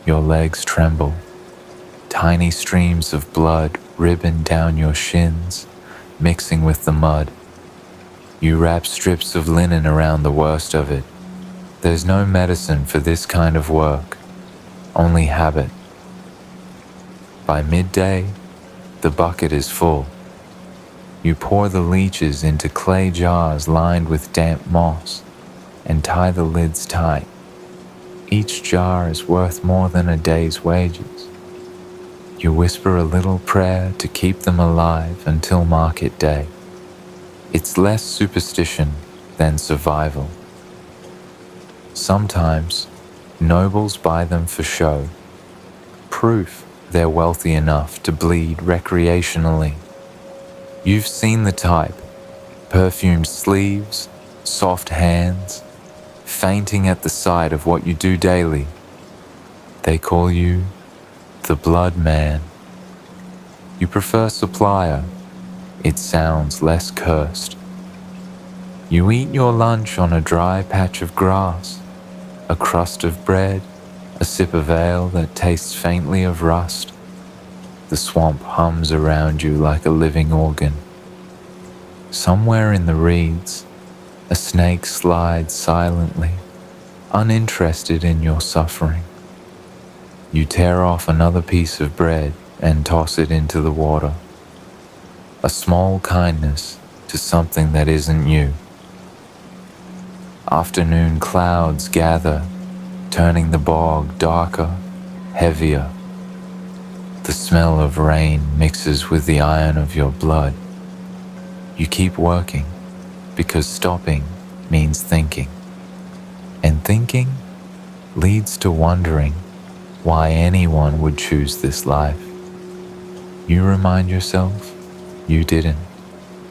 Your legs tremble. Tiny streams of blood ribbon down your shins, mixing with the mud. You wrap strips of linen around the worst of it. There's no medicine for this kind of work, only habit. By midday, the bucket is full. You pour the leeches into clay jars lined with damp moss and tie the lids tight. Each jar is worth more than a day's wages. You whisper a little prayer to keep them alive until market day. It's less superstition than survival. Sometimes, nobles buy them for show, proof they're wealthy enough to bleed recreationally. You've seen the type, perfumed sleeves, soft hands, fainting at the sight of what you do daily. They call you the blood man. You prefer supplier. It sounds less cursed. You eat your lunch on a dry patch of grass, a crust of bread, a sip of ale that tastes faintly of rust. The swamp hums around you like a living organ. Somewhere in the reeds, a snake slides silently, uninterested in your suffering. You tear off another piece of bread and toss it into the water. A small kindness to something that isn't you. Afternoon clouds gather, turning the bog darker, heavier. The smell of rain mixes with the iron of your blood. You keep working, because stopping means thinking. And thinking leads to wondering why anyone would choose this life. You remind yourself you didn't.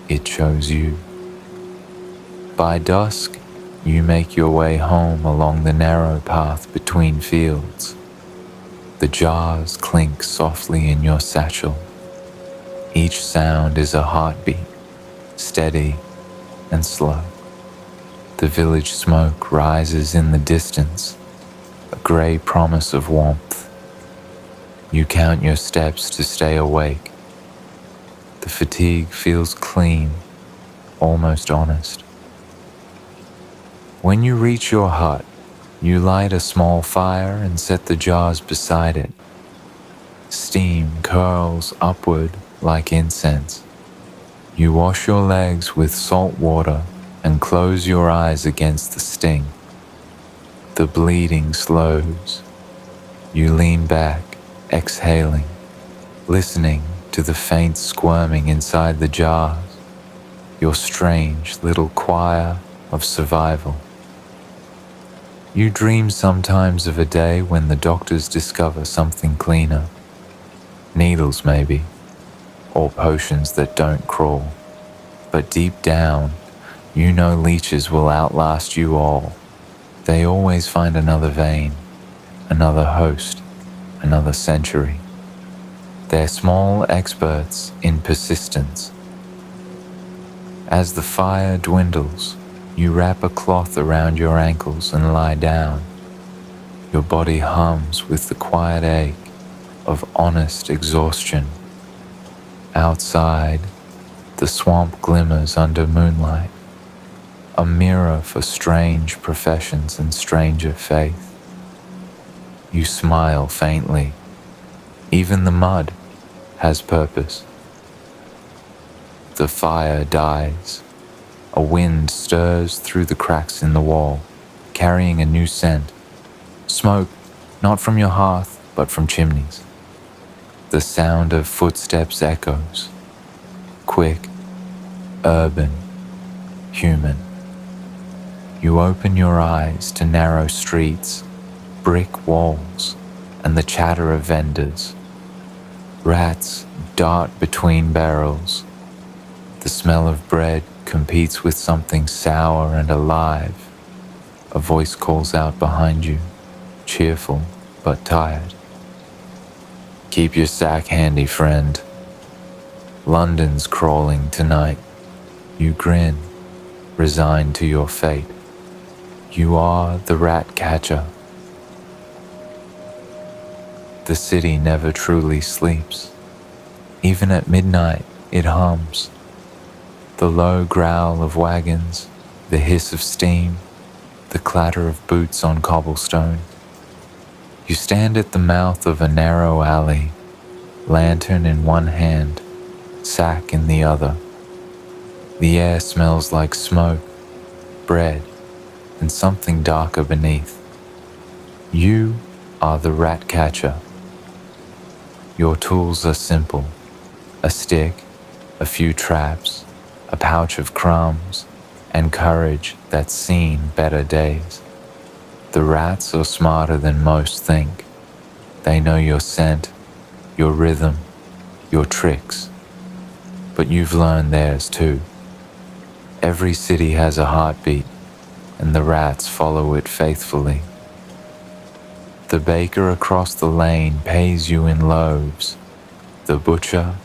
It chose you. By dusk, you make your way home along the narrow path between fields. The jars clink softly in your satchel. Each sound is a heartbeat, steady and slow. The village smoke rises in the distance, a grey promise of warmth. You count your steps to stay awake. The fatigue feels clean, almost honest. When you reach your hut, you light a small fire and set the jars beside it. Steam curls upward like incense. You wash your legs with salt water and close your eyes against the sting. The bleeding slows. You lean back, exhaling, listening to the faint squirming inside the jars, your strange little choir of survival. You dream sometimes of a day when the doctors discover something cleaner. Needles maybe, or potions that don't crawl. But deep down, you know leeches will outlast you all. They always find another vein, another host, another century. They're small experts in persistence. As the fire dwindles, you wrap a cloth around your ankles and lie down. Your body hums with the quiet ache of honest exhaustion. Outside, the swamp glimmers under moonlight, a mirror for strange professions and stranger faith. You smile faintly. Even the mud has purpose. The fire dies. A wind stirs through the cracks in the wall, carrying a new scent. Smoke, not from your hearth, but from chimneys. The sound of footsteps echoes. Quick, urban, human. You open your eyes to narrow streets, brick walls, and the chatter of vendors. Rats dart between barrels. The smell of bread competes with something sour and alive. A voice calls out behind you, cheerful but tired. Keep your sack handy, friend. London's crawling tonight. You grin, resigned to your fate. You are the rat catcher. The city never truly sleeps. Even at midnight, it hums. The low growl of wagons, the hiss of steam, the clatter of boots on cobblestone. You stand at the mouth of a narrow alley, lantern in one hand, sack in the other. The air smells like smoke, bread, and something darker beneath. You are the rat catcher. Your tools are simple: a stick, a few traps, a pouch of crumbs, and courage that's seen better days. The rats are smarter than most think. They know your scent, your rhythm, your tricks. But you've learned theirs too. Every city has a heartbeat, and the rats follow it faithfully. The baker across the lane pays you in loaves, the butcher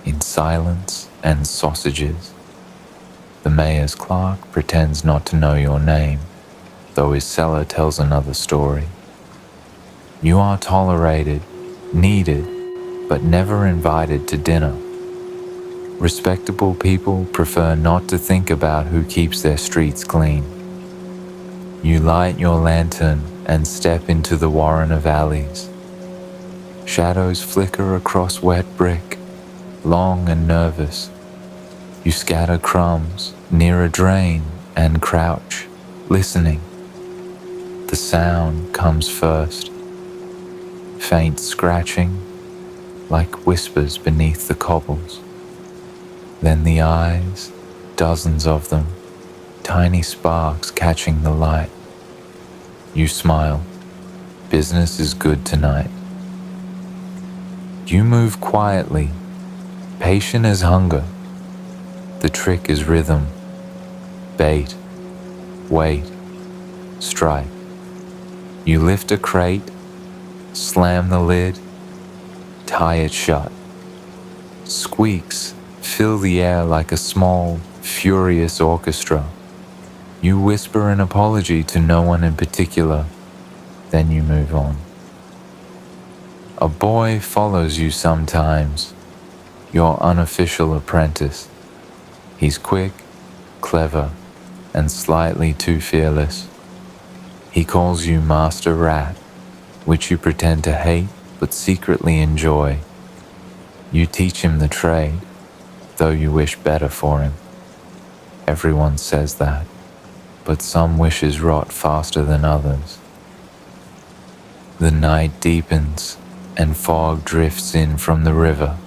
in silence and sausages. The mayor's clerk pretends not to know your name, though his cellar tells another story. You are tolerated, needed, but never invited to dinner. Respectable people prefer not to think about who keeps their streets clean. You light your lantern and step into the warren of alleys. Shadows flicker across wet brick, long and nervous. You scatter crumbs near a drain and crouch, listening. The sound comes first. Faint scratching, like whispers beneath the cobbles. Then the eyes, dozens of them, tiny sparks catching the light. You smile. Business is good tonight. You move quietly, patient as hunger. The trick is rhythm. Bait, wait, strike. You lift a crate, slam the lid, tie it shut. Squeaks fill the air like a small, furious orchestra. You whisper an apology to no one in particular, then you move on. A boy follows you sometimes, your unofficial apprentice. He's quick, clever, and slightly too fearless. He calls you Master Rat, which you pretend to hate but secretly enjoy. You teach him the trade, though you wish better for him. Everyone says that, but some wishes rot faster than others. The night deepens and fog drifts in from the river.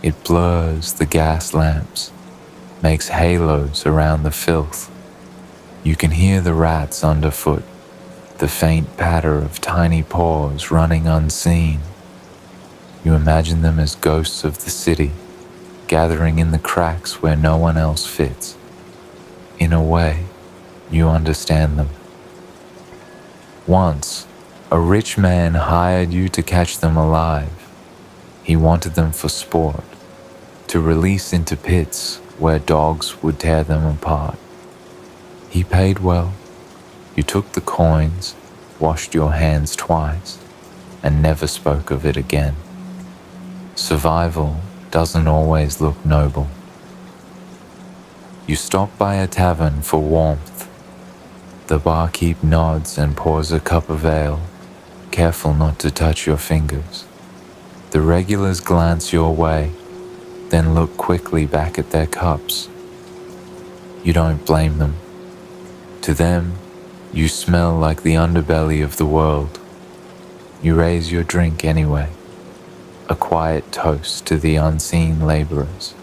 It blurs the gas lamps, makes halos around the filth. You can hear the rats underfoot, the faint patter of tiny paws running unseen. You imagine them as ghosts of the city, gathering in the cracks where no one else fits. In a way, you understand them. Once, a rich man hired you to catch them alive. He wanted them for sport, to release into pits where dogs would tear them apart. He paid well. You took the coins, washed your hands twice, and never spoke of it again. Survival doesn't always look noble. You stop by a tavern for warmth. The barkeep nods and pours a cup of ale, careful not to touch your fingers. The regulars glance your way, then look quickly back at their cups. You don't blame them. To them, you smell like the underbelly of the world. You raise your drink anyway, a quiet toast to the unseen laborers.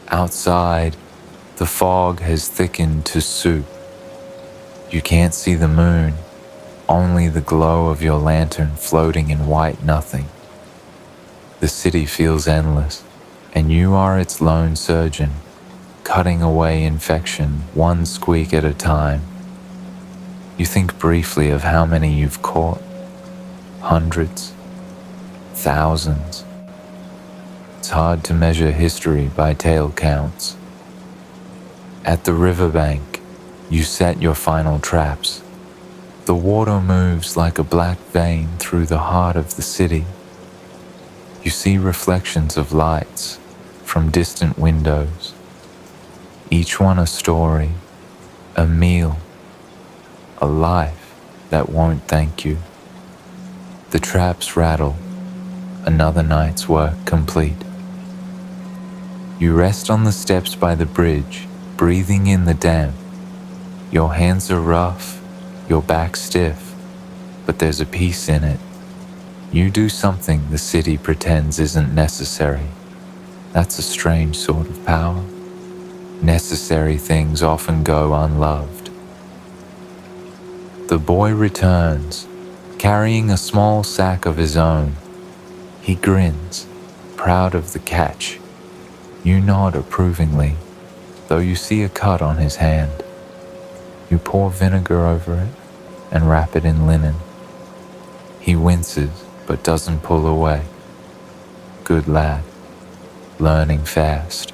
Outside, the fog has thickened to soup. You can't see the moon, only the glow of your lantern floating in white nothing. The city feels endless, and you are its lone surgeon, cutting away infection one squeak at a time. You think briefly of how many you've caught. Hundreds, thousands. It's hard to measure history by tail counts. At the riverbank, you set your final traps. The water moves like a black vein through the heart of the city. You see reflections of lights from distant windows, each one a story, a meal, a life that won't thank you. The traps rattle, another night's work complete. You rest on the steps by the bridge, breathing in the damp. Your hands are rough, your back stiff, but there's a peace in it. You do something the city pretends isn't necessary. That's a strange sort of power. Necessary things often go unloved. The boy returns, carrying a small sack of his own. He grins, proud of the catch. You nod approvingly, though you see a cut on his hand. You pour vinegar over it and wrap it in linen. He winces, but doesn't pull away. Good lad, learning fast.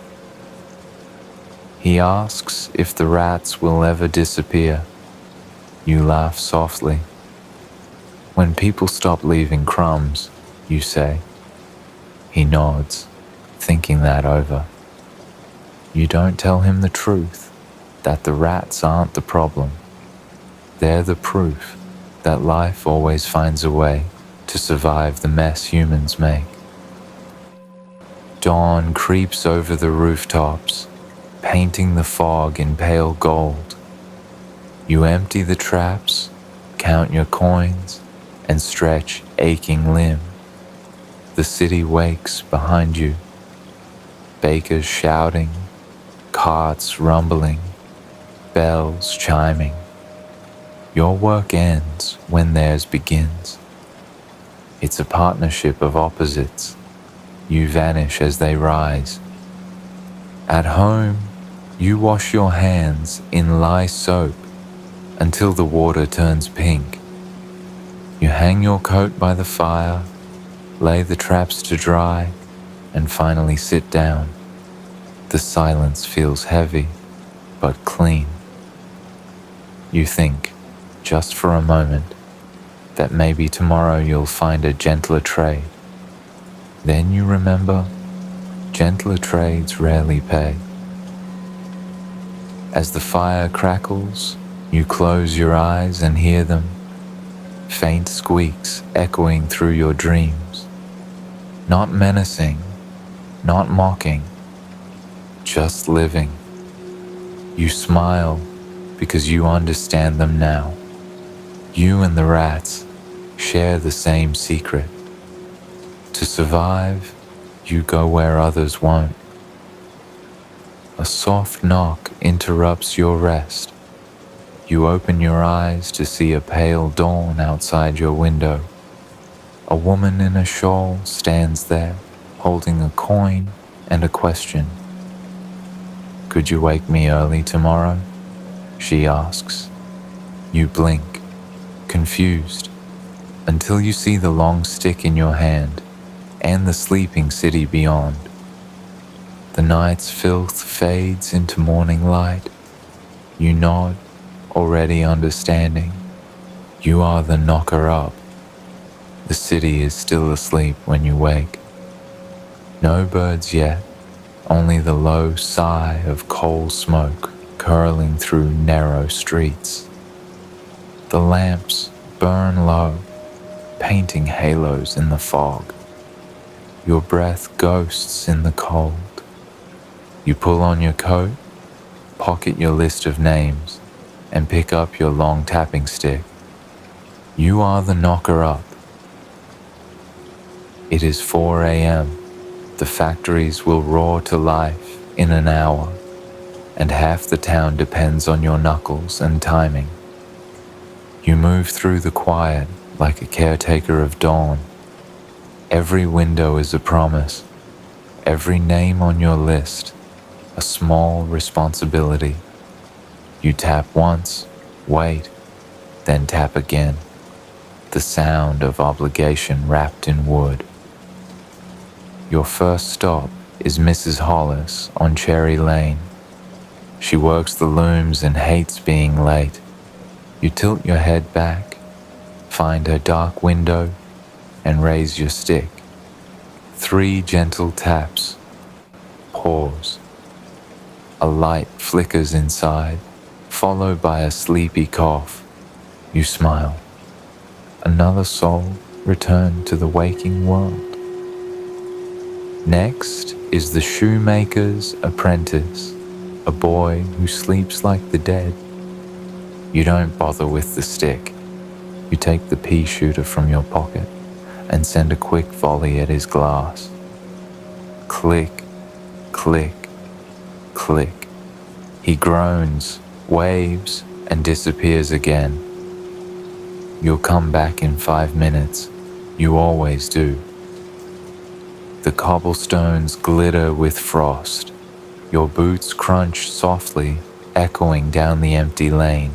He asks if the rats will ever disappear. You laugh softly. When people stop leaving crumbs, you say. He nods, thinking that over. You don't tell him the truth, that the rats aren't the problem. They're the proof that life always finds a way to survive the mess humans make. Dawn creeps over the rooftops, painting the fog in pale gold. You empty the traps, count your coins, and stretch aching limb. The city wakes behind you. Bakers shouting, carts rumbling, bells chiming. Your work ends when theirs begins. It's a partnership of opposites. You vanish as they rise. At home, you wash your hands in lye soap until the water turns pink. You hang your coat by the fire, lay the traps to dry, and finally sit down. The silence feels heavy, but clean. You think, just for a moment, that maybe tomorrow you'll find a gentler trade. Then you remember, gentler trades rarely pay. As the fire crackles, you close your eyes and hear them, faint squeaks echoing through your dreams. Not menacing, not mocking, just living. You smile because you understand them now. You and the rats, share the same secret. To survive, you go where others won't. A soft knock interrupts your rest. You open your eyes to see a pale dawn outside your window. A woman in a shawl stands there, holding a coin and a question. "Could you wake me early tomorrow?" she asks. You blink, confused, until you see the long stick in your hand and the sleeping city beyond. The night's filth fades into morning light. You nod, already understanding. You are the knocker-up. The city is still asleep when you wake. No birds yet, only the low sigh of coal smoke curling through narrow streets. The lamps burn low, painting halos in the fog. Your breath ghosts in the cold. You pull on your coat, pocket your list of names, and pick up your long tapping stick. You are the knocker-up. It is 4 a.m. The factories will roar to life in an hour, and half the town depends on your knuckles and timing. You move through the quiet like a caretaker of dawn. Every window is a promise, every name on your list, a small responsibility. You tap once, wait, then tap again, the sound of obligation wrapped in wood. Your first stop is Mrs. Hollis on Cherry Lane. She works the looms and hates being late. You tilt your head back, find her dark window, and raise your stick. 3 gentle taps. Pause. A light flickers inside, followed by a sleepy cough. You smile. Another soul returned to the waking world. Next is the shoemaker's apprentice, a boy who sleeps like the dead. You don't bother with the stick. You take the pea shooter from your pocket and send a quick volley at his glass. Click, click, click. He groans, waves, and disappears again. You'll come back in 5 minutes. You always do. The cobblestones glitter with frost. Your boots crunch softly, echoing down the empty lane.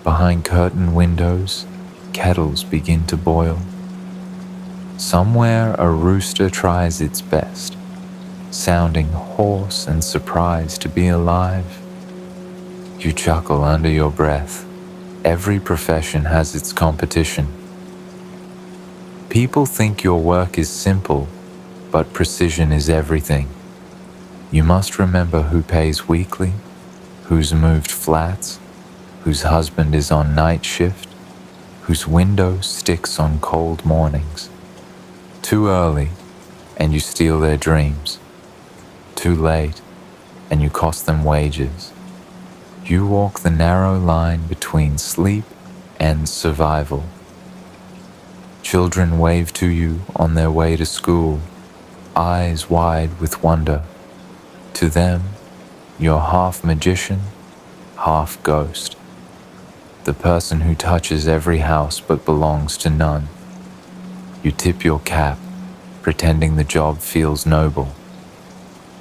Behind curtained windows, kettles begin to boil. Somewhere a rooster tries its best, sounding hoarse and surprised to be alive. You chuckle under your breath. Every profession has its competition. People think your work is simple, but precision is everything. You must remember who pays weekly, who's moved flats, whose husband is on night shift, whose window sticks on cold mornings. Too early, and you steal their dreams. Too late, and you cost them wages. You walk the narrow line between sleep and survival. Children wave to you on their way to school, eyes wide with wonder. To them, you're half magician, half ghost. The person who touches every house but belongs to none. You tip your cap, pretending the job feels noble.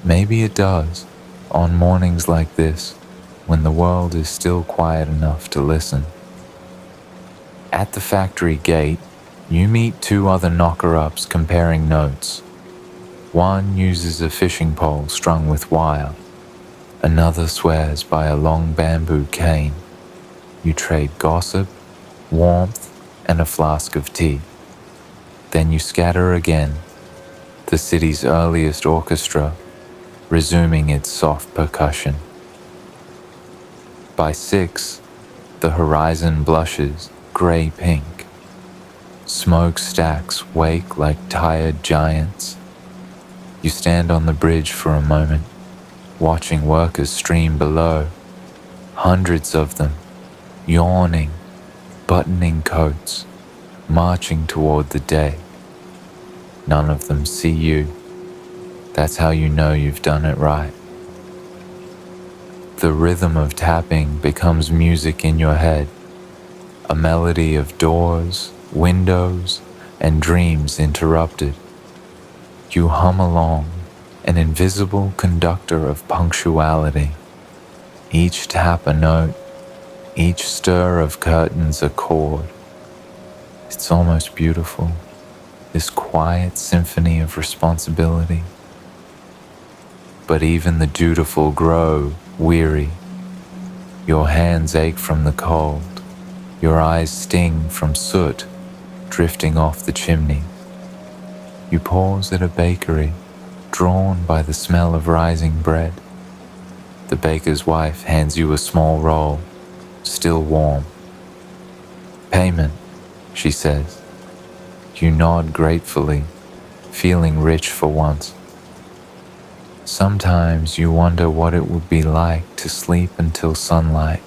Maybe it does, on mornings like this, when the world is still quiet enough to listen. At the factory gate, you meet 2 other knocker-ups comparing notes. One uses a fishing pole strung with wire. Another swears by a long bamboo cane. You trade gossip, warmth, and a flask of tea. Then you scatter again, the city's earliest orchestra resuming its soft percussion. By 6, the horizon blushes gray-pink. Smokestacks wake like tired giants. You stand on the bridge for a moment, watching workers stream below, hundreds of them, yawning, buttoning coats. marching toward the day. None of them see you. That's how you know you've done it right. The rhythm of tapping becomes music in your head, a melody of doors, windows, and dreams interrupted. You hum along, an invisible conductor of punctuality. Each tap a note, each stir of curtains a chord. It's almost beautiful, this quiet symphony of responsibility. But even the dutiful grow weary. Your hands ache from the cold. Your eyes sting from soot drifting off the chimney. You pause at a bakery, drawn by the smell of rising bread. The baker's wife hands you a small roll, still warm. "Payment," she says. You nod gratefully, feeling rich for once. Sometimes you wonder what it would be like to sleep until sunlight,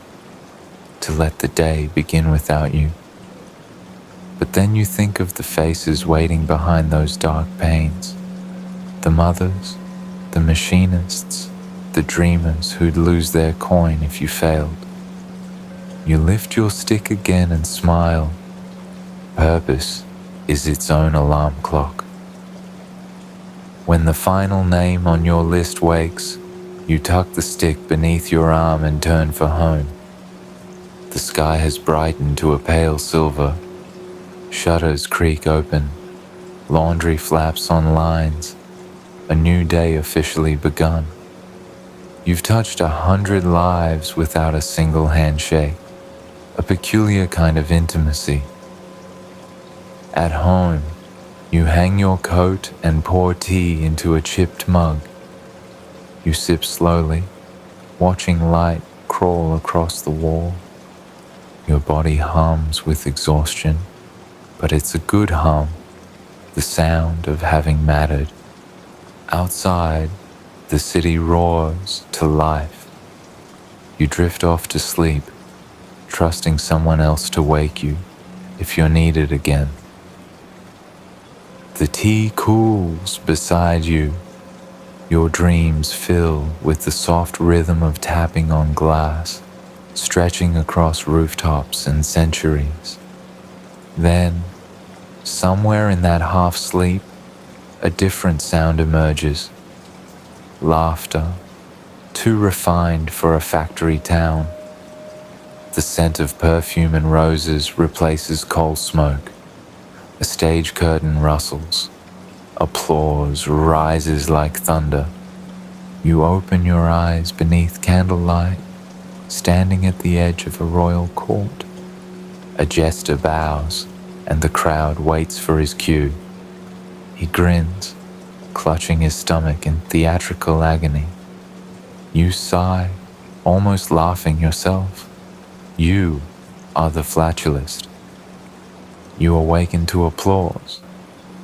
to let the day begin without you. But then you think of the faces waiting behind those dark panes, the mothers, the machinists, the dreamers who'd lose their coin if you failed. You lift your stick again and smile. Purpose is its own alarm clock. When the final name on your list wakes, you tuck the stick beneath your arm and turn for home. The sky has brightened to a pale silver. Shutters creak open. Laundry flaps on lines. A new day officially begun. You've touched 100 lives without a single handshake, a peculiar kind of intimacy. At home, you hang your coat and pour tea into a chipped mug. You sip slowly, watching light crawl across the wall. Your body hums with exhaustion, but it's a good hum, the sound of having mattered. Outside, the city roars to life. You drift off to sleep, trusting someone else to wake you if you're needed again. The tea cools beside you. Your dreams fill with the soft rhythm of tapping on glass, stretching across rooftops and centuries. Then, somewhere in that half-sleep, a different sound emerges. Laughter, too refined for a factory town. The scent of perfume and roses replaces coal smoke. A stage curtain rustles. Applause rises like thunder. You open your eyes beneath candlelight, standing at the edge of a royal court. A jester bows, and the crowd waits for his cue. He grins, clutching his stomach in theatrical agony. You sigh, almost laughing yourself. You are the flatulist. You awaken to applause,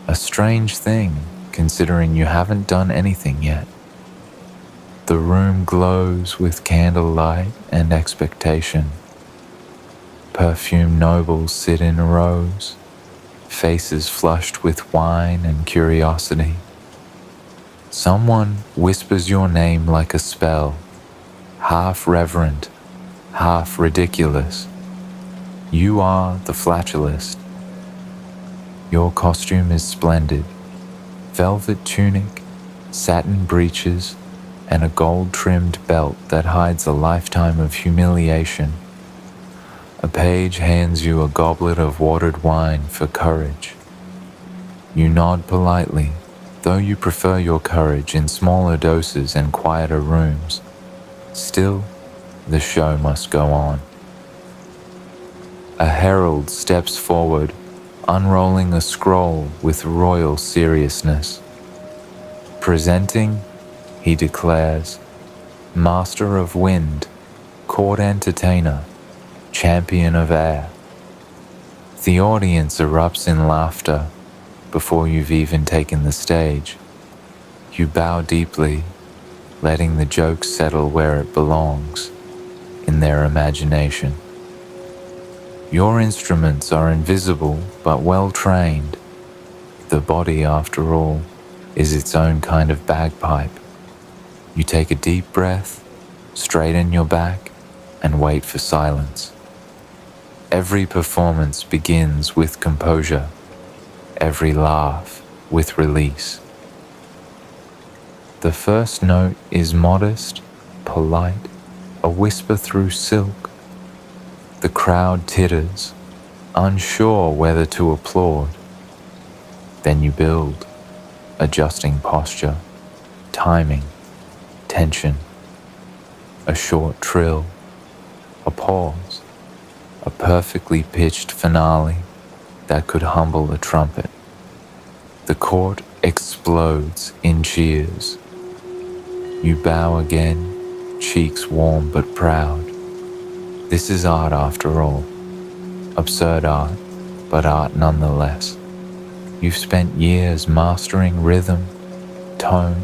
a strange thing considering you haven't done anything yet. The room glows with candlelight and expectation. Perfumed nobles sit in rows, faces flushed with wine and curiosity. Someone whispers your name like a spell, half reverent, half ridiculous. You are the flatulist. Your costume is splendid. Velvet tunic, satin breeches, and a gold-trimmed belt that hides a lifetime of humiliation. A page hands you a goblet of watered wine for courage. You nod politely, though you prefer your courage in smaller doses and quieter rooms. Still, the show must go on. A herald steps forward, unrolling a scroll with royal seriousness. Presenting, he declares, Master of Wind, Court Entertainer, Champion of Air. The audience erupts in laughter before you've even taken the stage. You bow deeply, letting the joke settle where it belongs, in their imagination. Your instruments are invisible but well trained. The body, after all, is its own kind of bagpipe. You take a deep breath, straighten your back, and wait for silence. Every performance begins with composure, every laugh with release. The first note is modest, polite, a whisper through silk. The crowd titters, unsure whether to applaud. Then you build, adjusting posture, timing, tension, a short trill, a pause, a perfectly pitched finale that could humble a trumpet. The court explodes in cheers. You bow again, cheeks warm but proud. This is art after all, absurd art, but art nonetheless. You've spent years mastering rhythm, tone,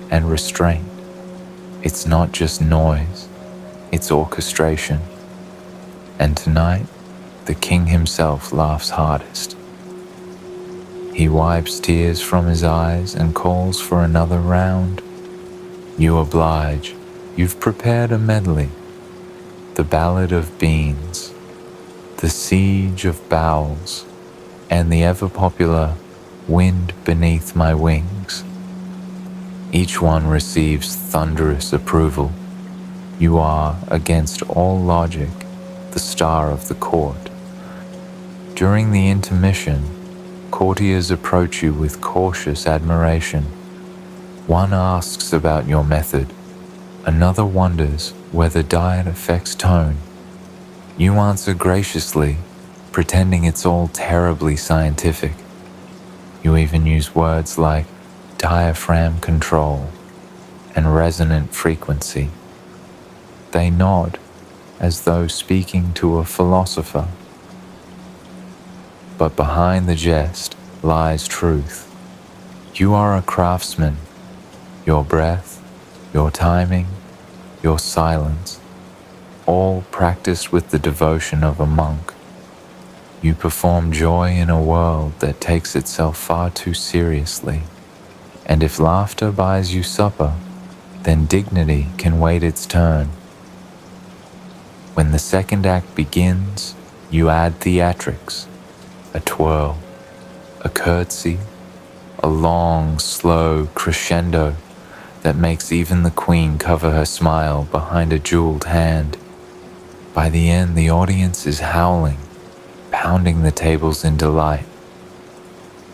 and restraint. It's not just noise, it's orchestration. And tonight, the king himself laughs hardest. He wipes tears from his eyes and calls for another round. You oblige. You've prepared a medley. The Ballad of Beans, The Siege of Bowels, and the ever-popular Wind Beneath My Wings. Each one receives thunderous approval. You are, against all logic, the star of the court. During the intermission, courtiers approach you with cautious admiration. One asks about your method. Another wonders whether diet affects tone. You answer graciously, pretending it's all terribly scientific. You even use words like diaphragm control and resonant frequency. They nod as though speaking to a philosopher. But behind the jest lies truth. You are a craftsman. Your breath, your timing, your silence, all practiced with the devotion of a monk. You perform joy in a world that takes itself far too seriously. And if laughter buys you supper, then dignity can wait its turn. When the second act begins, you add theatrics, a twirl, a curtsy, a long, slow crescendo that makes even the queen cover her smile behind a jeweled hand. By the end, the audience is howling, pounding the tables in delight.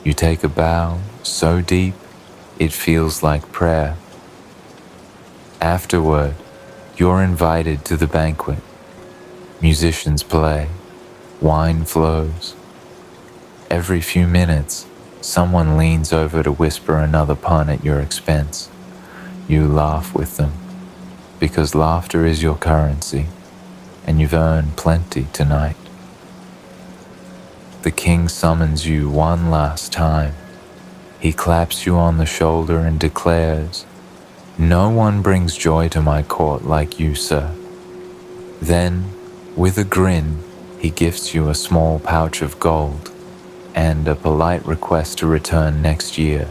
You take a bow so deep, it feels like prayer. Afterward, you're invited to the banquet. Musicians play, wine flows. Every few minutes, someone leans over to whisper another pun at your expense. You laugh with them, because laughter is your currency, and you've earned plenty tonight. The king summons you one last time. He claps you on the shoulder and declares, "No one brings joy to my court like you, sir." Then, with a grin, he gifts you a small pouch of gold and a polite request to return next year.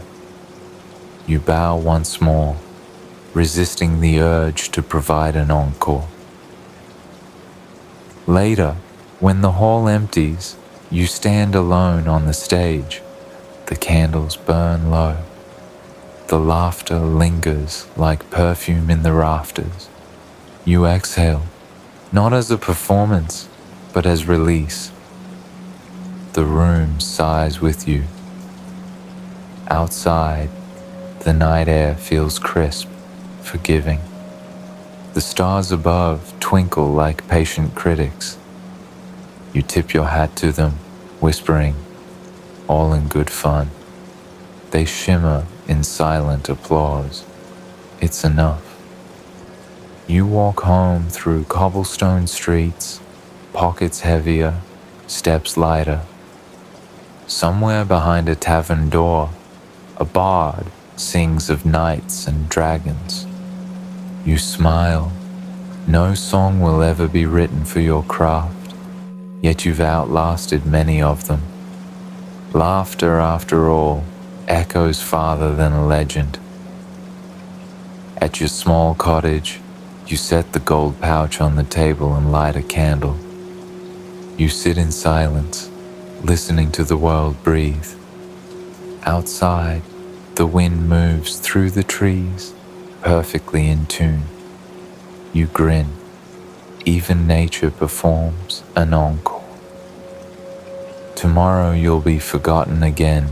You bow once more, resisting the urge to provide an encore. Later, when the hall empties, you stand alone on the stage. The candles burn low. The laughter lingers like perfume in the rafters. You exhale, not as a performance, but as release. The room sighs with you. Outside, the night air feels crisp, forgiving. The stars above twinkle like patient critics. You tip your hat to them, whispering, all in good fun. They shimmer in silent applause. It's enough. You walk home through cobblestone streets, pockets heavier, steps lighter. Somewhere behind a tavern door, a bard sings of knights and dragons. You smile. No song will ever be written for your craft. yet you've outlasted many of them. Laughter, after all, echoes farther than a legend. At your small cottage, you set the gold pouch on the table and light a candle. You sit in silence, listening to the world breathe. Outside, the wind moves through the trees, perfectly in tune. You grin. Even nature performs an encore. Tomorrow you'll be forgotten again,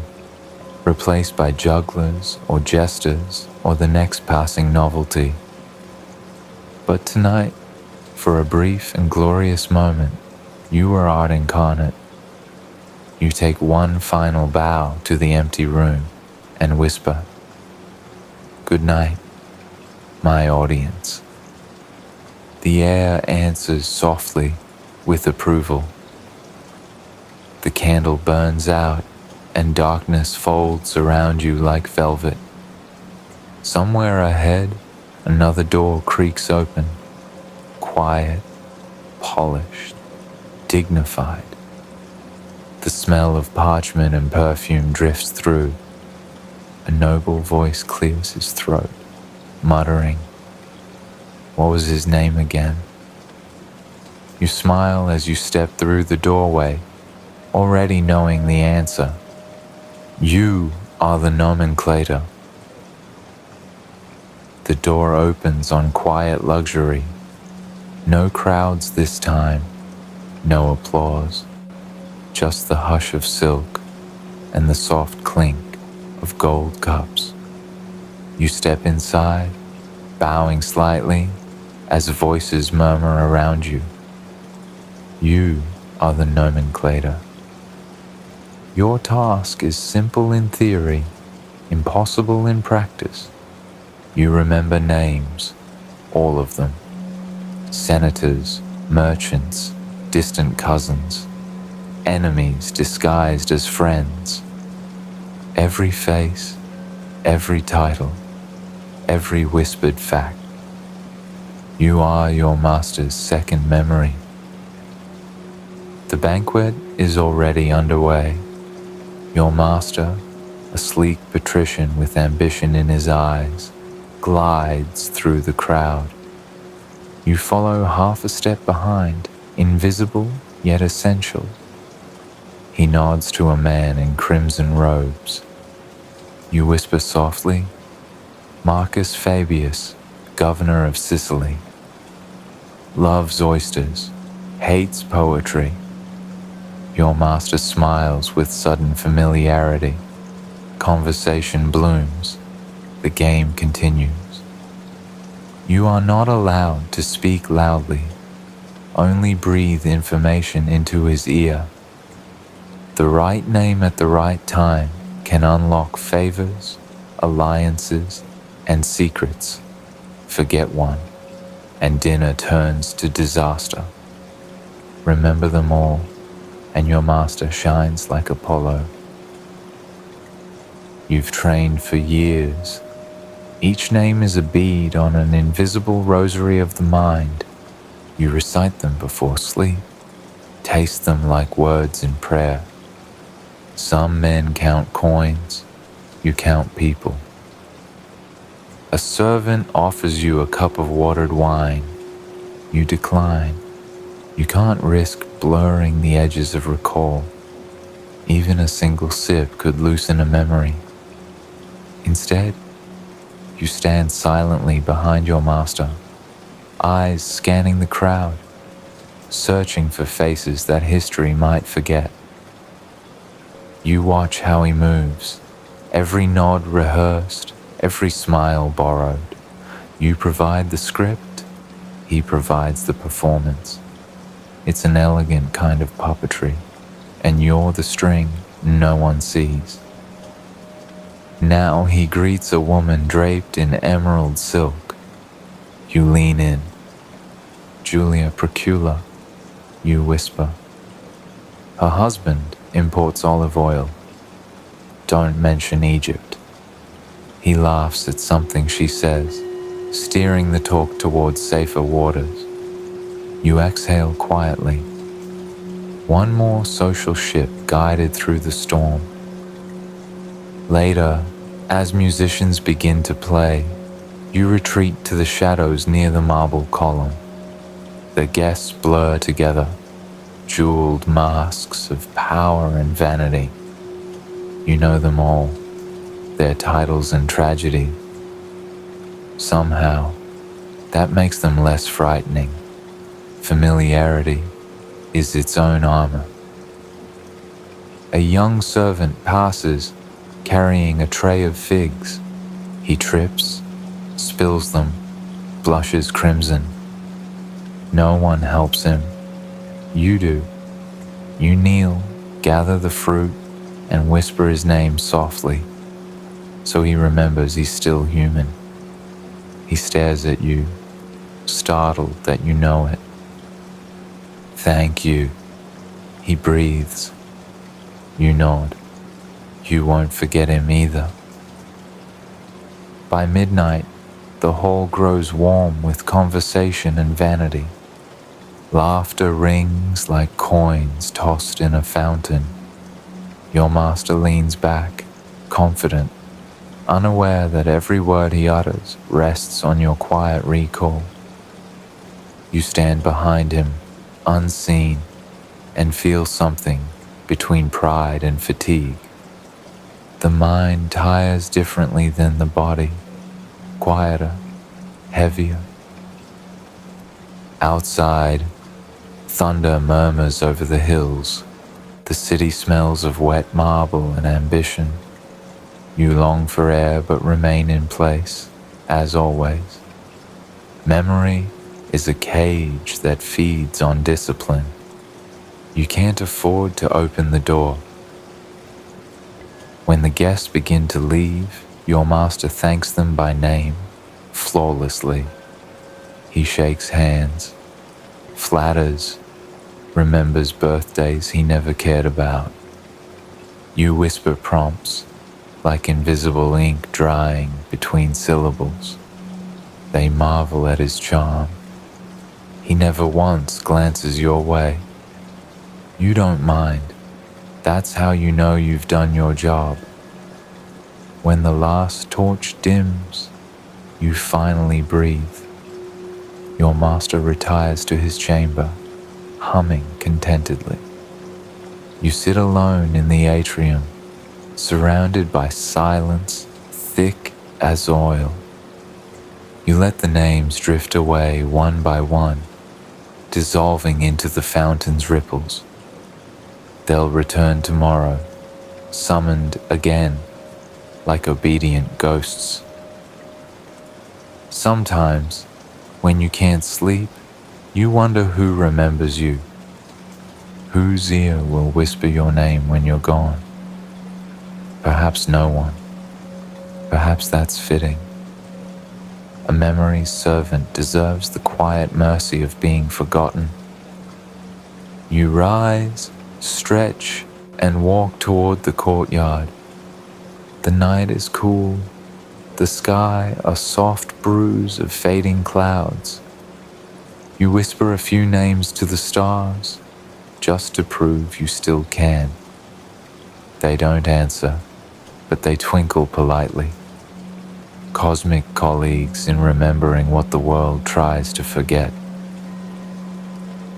replaced by jugglers or jesters or the next passing novelty. But tonight, for a brief and glorious moment, you are art incarnate. You take one final bow to the empty room and whisper, "Good night, my audience." The air answers softly with approval. The candle burns out and darkness folds around you like velvet. Somewhere ahead, another door creaks open, quiet, polished, dignified. The smell of parchment and perfume drifts through. A noble voice clears his throat, muttering, "What was his name again?" You smile as you step through the doorway, already knowing the answer. You are the nomenclator. The door opens on quiet luxury. No crowds this time, no applause, just the hush of silk and the soft clink of gold cups. You step inside, bowing slightly as voices murmur around you. You are the nomenclator. Your task is simple in theory, impossible in practice. You remember names, all of them. Senators, merchants, distant cousins, enemies disguised as friends. Every face, every title, every whispered fact. You are your master's second memory. The banquet is already underway. Your master, a sleek patrician with ambition in his eyes, glides through the crowd. You follow half a step behind, invisible yet essential. He nods to a man in crimson robes. You whisper softly, "Marcus Fabius, governor of Sicily. Loves oysters, hates poetry." Your master smiles with sudden familiarity. Conversation blooms. The game continues. You are not allowed to speak loudly. Only breathe information into his ear. The right name at the right time can unlock favors, alliances, and secrets. Forget one, and dinner turns to disaster. Remember them all, and your master shines like Apollo. You've trained for years. Each name is a bead on an invisible rosary of the mind. You recite them before sleep, taste them like words in prayer. Some men count coins, you count people. A servant offers you a cup of watered wine. You decline. You can't risk blurring the edges of recall. Even a single sip could loosen a memory. Instead, you stand silently behind your master, eyes scanning the crowd, searching for faces that history might forget. You watch how he moves, every nod rehearsed, every smile borrowed. You provide the script, he provides the performance. It's an elegant kind of puppetry, and you're the string no one sees. Now he greets a woman draped in emerald silk. You lean in. "Julia Procula," you whisper. Her husband imports olive oil. Don't mention Egypt. He laughs at something she says, steering the talk towards safer waters. You exhale quietly. One more social ship guided through the storm. Later, as musicians begin to play, you retreat to the shadows near the marble column. The guests blur together, jeweled masks of power and vanity. You know them all, their titles and tragedy. Somehow, that makes them less frightening. Familiarity is its own armor. A young servant passes, carrying a tray of figs. He trips, spills them, blushes crimson. No one helps him. You do. You kneel, gather the fruit, and whisper his name softly, so he remembers he's still human. He stares at you, startled that you know it. Thank you. He breathes. You nod. You won't forget him either. By midnight, the hall grows warm with conversation and vanity. Laughter rings like coins tossed in a fountain. Your master leans back, confident, unaware that every word he utters rests on your quiet recall. You stand behind him, unseen, and feel something between pride and fatigue. The mind tires differently than the body, quieter, heavier. Outside, thunder murmurs over the hills. The city smells of wet marble and ambition. You long for air but remain in place, as always. Memory is a cage that feeds on discipline. You can't afford to open the door. When the guests begin to leave, your master thanks them by name, flawlessly. He shakes hands, flatters, remembers birthdays he never cared about. You whisper prompts, like invisible ink drying between syllables. They marvel at his charm. He never once glances your way. You don't mind. That's how you know you've done your job. When the last torch dims, you finally breathe. Your master retires to his chamber, humming contentedly. You sit alone in the atrium, surrounded by silence thick as oil. You let the names drift away one by one, dissolving into the fountain's ripples. They'll return tomorrow, summoned again, like obedient ghosts. Sometimes, when you can't sleep, you wonder who remembers you. Whose ear will whisper your name when you're gone? Perhaps no one. Perhaps that's fitting. A memory's servant deserves the quiet mercy of being forgotten. You rise, stretch, and walk toward the courtyard. The night is cool, the sky a soft bruise of fading clouds. You whisper a few names to the stars, just to prove you still can. They don't answer, but they twinkle politely. Cosmic colleagues in remembering what the world tries to forget.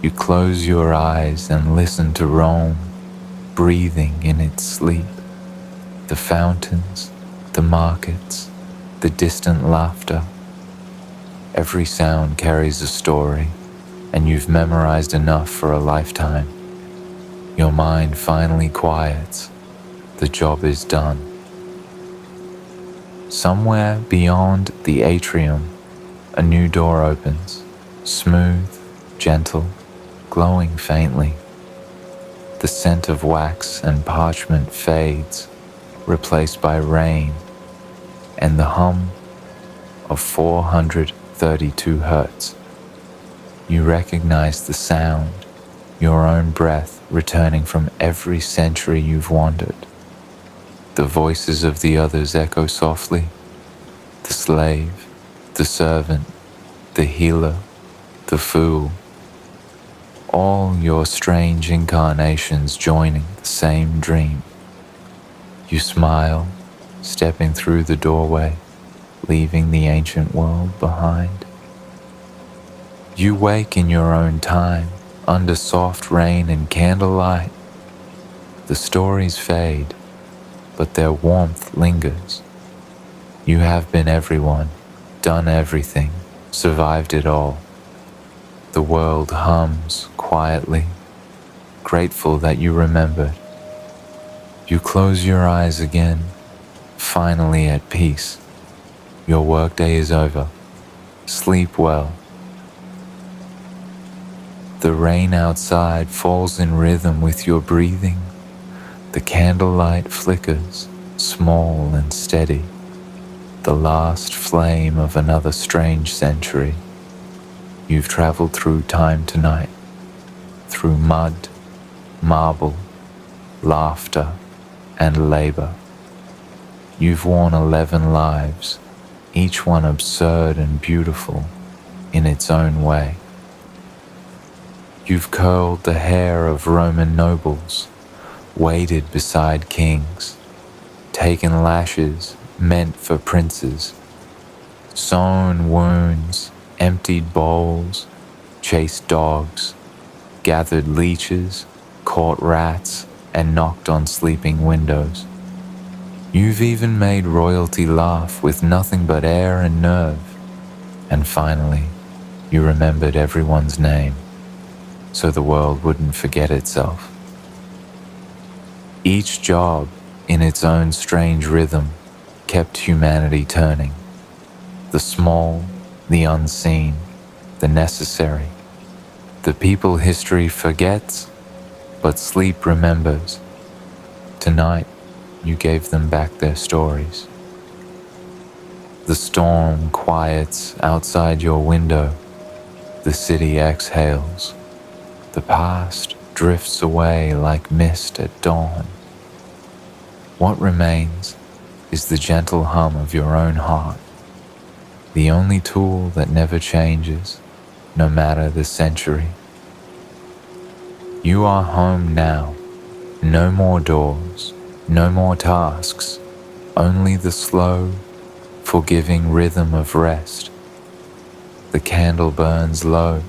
You close your eyes and listen to Rome, breathing in its sleep. The fountains, the markets, the distant laughter. Every sound carries a story, and you've memorized enough for a lifetime. Your mind finally quiets. The job is done. Somewhere beyond the atrium, a new door opens, smooth, gentle, glowing faintly. The scent of wax and parchment fades, replaced by rain and the hum of 432 hertz. You recognize the sound, your own breath returning from every century you've wandered. The voices of the others echo softly. The slave, the servant, the healer, the fool. all your strange incarnations joining the same dream. You smile, stepping through the doorway, leaving the ancient world behind. You wake in your own time, under soft rain and candlelight. The stories fade, but their warmth lingers. You have been everyone, done everything, survived it all. The world hums quietly, grateful that you remembered. You close your eyes again, finally at peace. Your workday is over. Sleep well. The rain outside falls in rhythm with your breathing. The candlelight flickers, small and steady, the last flame of another strange century. You've traveled through time tonight, through mud, marble, laughter, and labor. You've worn 11 lives, each one absurd and beautiful in its own way. You've curled the hair of Roman nobles, waited beside kings, taken lashes meant for princes, sewn wounds, emptied bowls, chased dogs, gathered leeches, caught rats, and knocked on sleeping windows. You've even made royalty laugh with nothing but air and nerve. And finally, you remembered everyone's name, so the world wouldn't forget itself. Each job, in its own strange rhythm, kept humanity turning. The small, the unseen, the necessary. The people history forgets, but sleep remembers. Tonight, you gave them back their stories. The storm quiets outside your window. The city exhales. The past drifts away like mist at dawn. What remains is the gentle hum of your own heart, the only tool that never changes, no matter the century. You are home now. No more doors, no more tasks, only the slow, forgiving rhythm of rest. The candle burns low,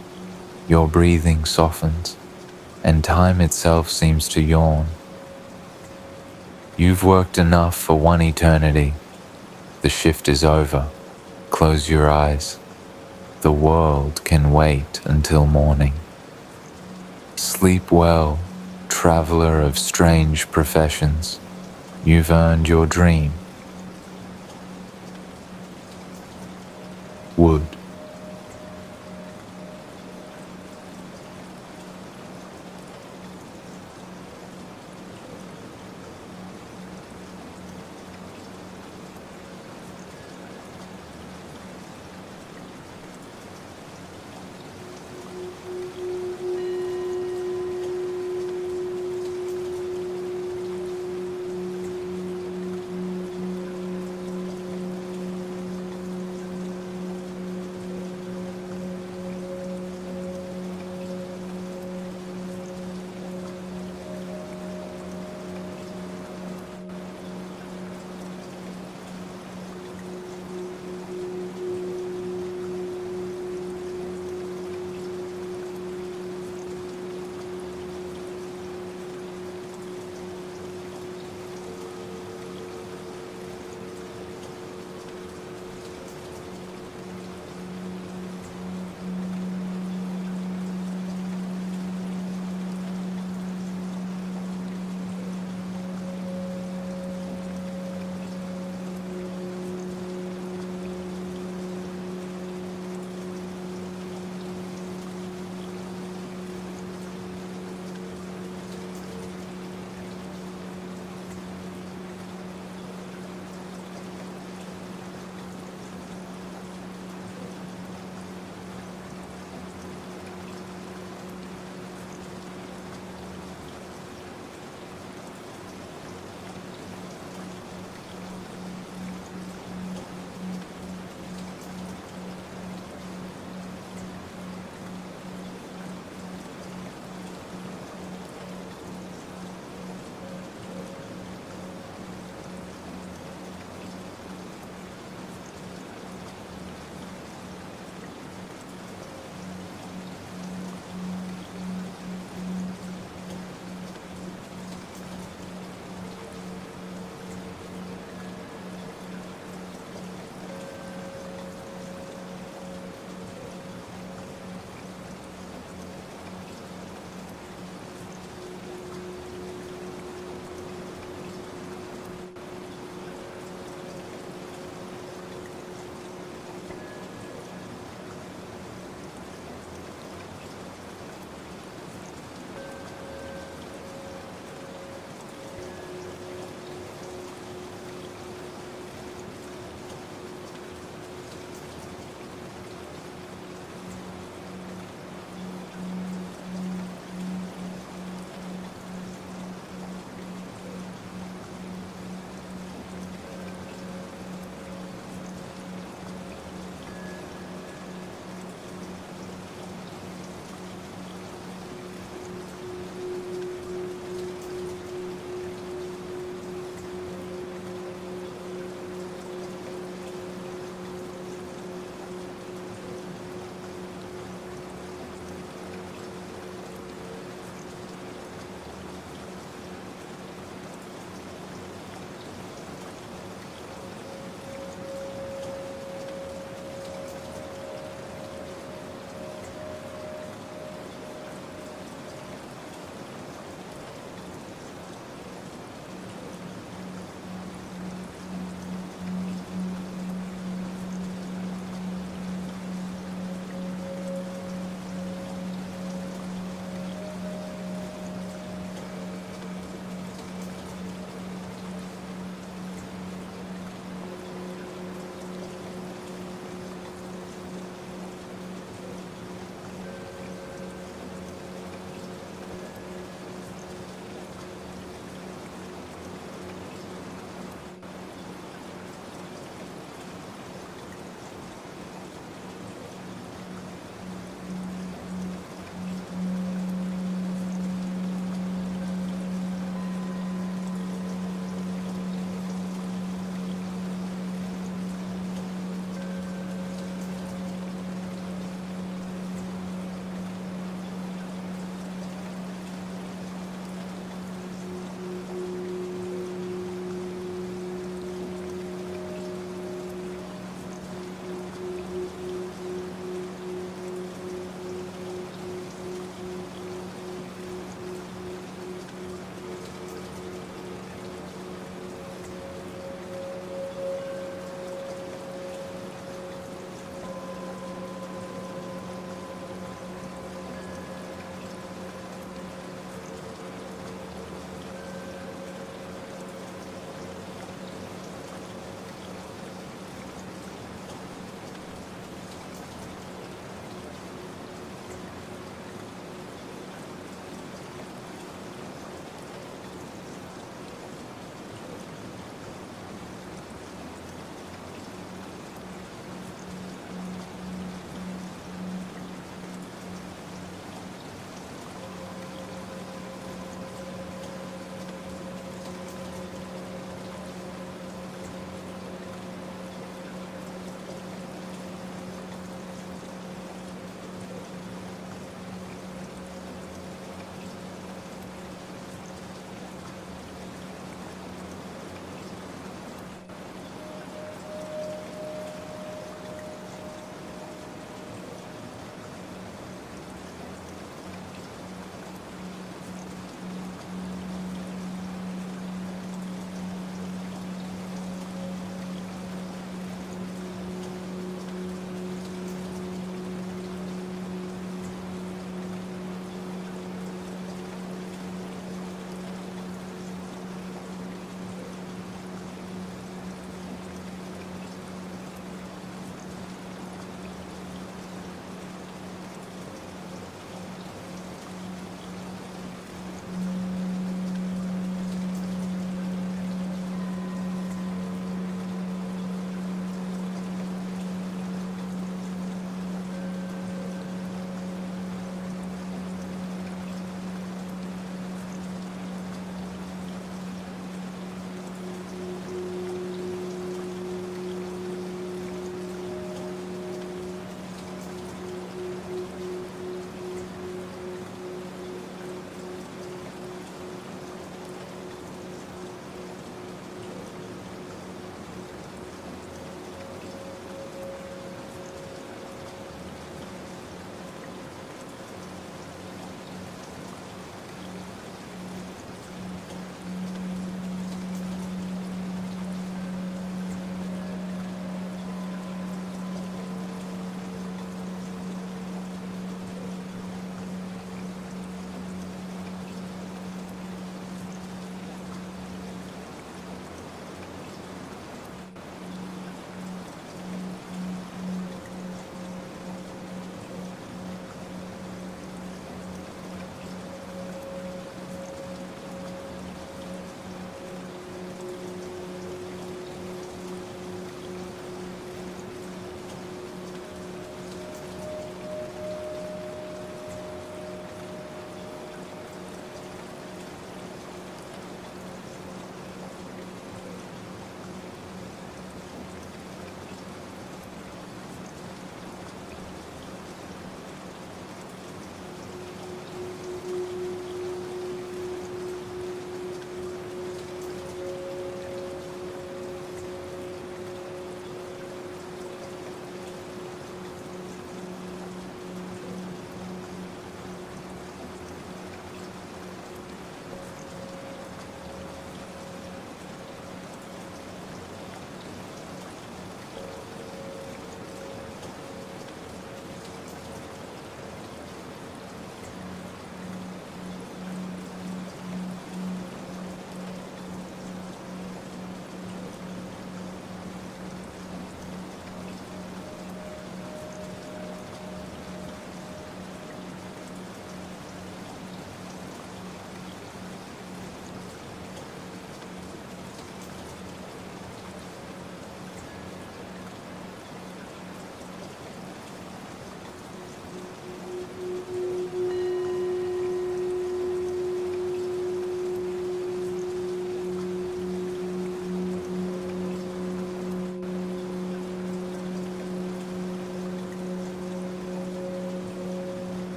your breathing softens, and time itself seems to yawn. You've worked enough for one eternity. The shift is over. Close your eyes. The world can wait until morning. Sleep well, traveler of strange professions. You've earned your dream. Wood.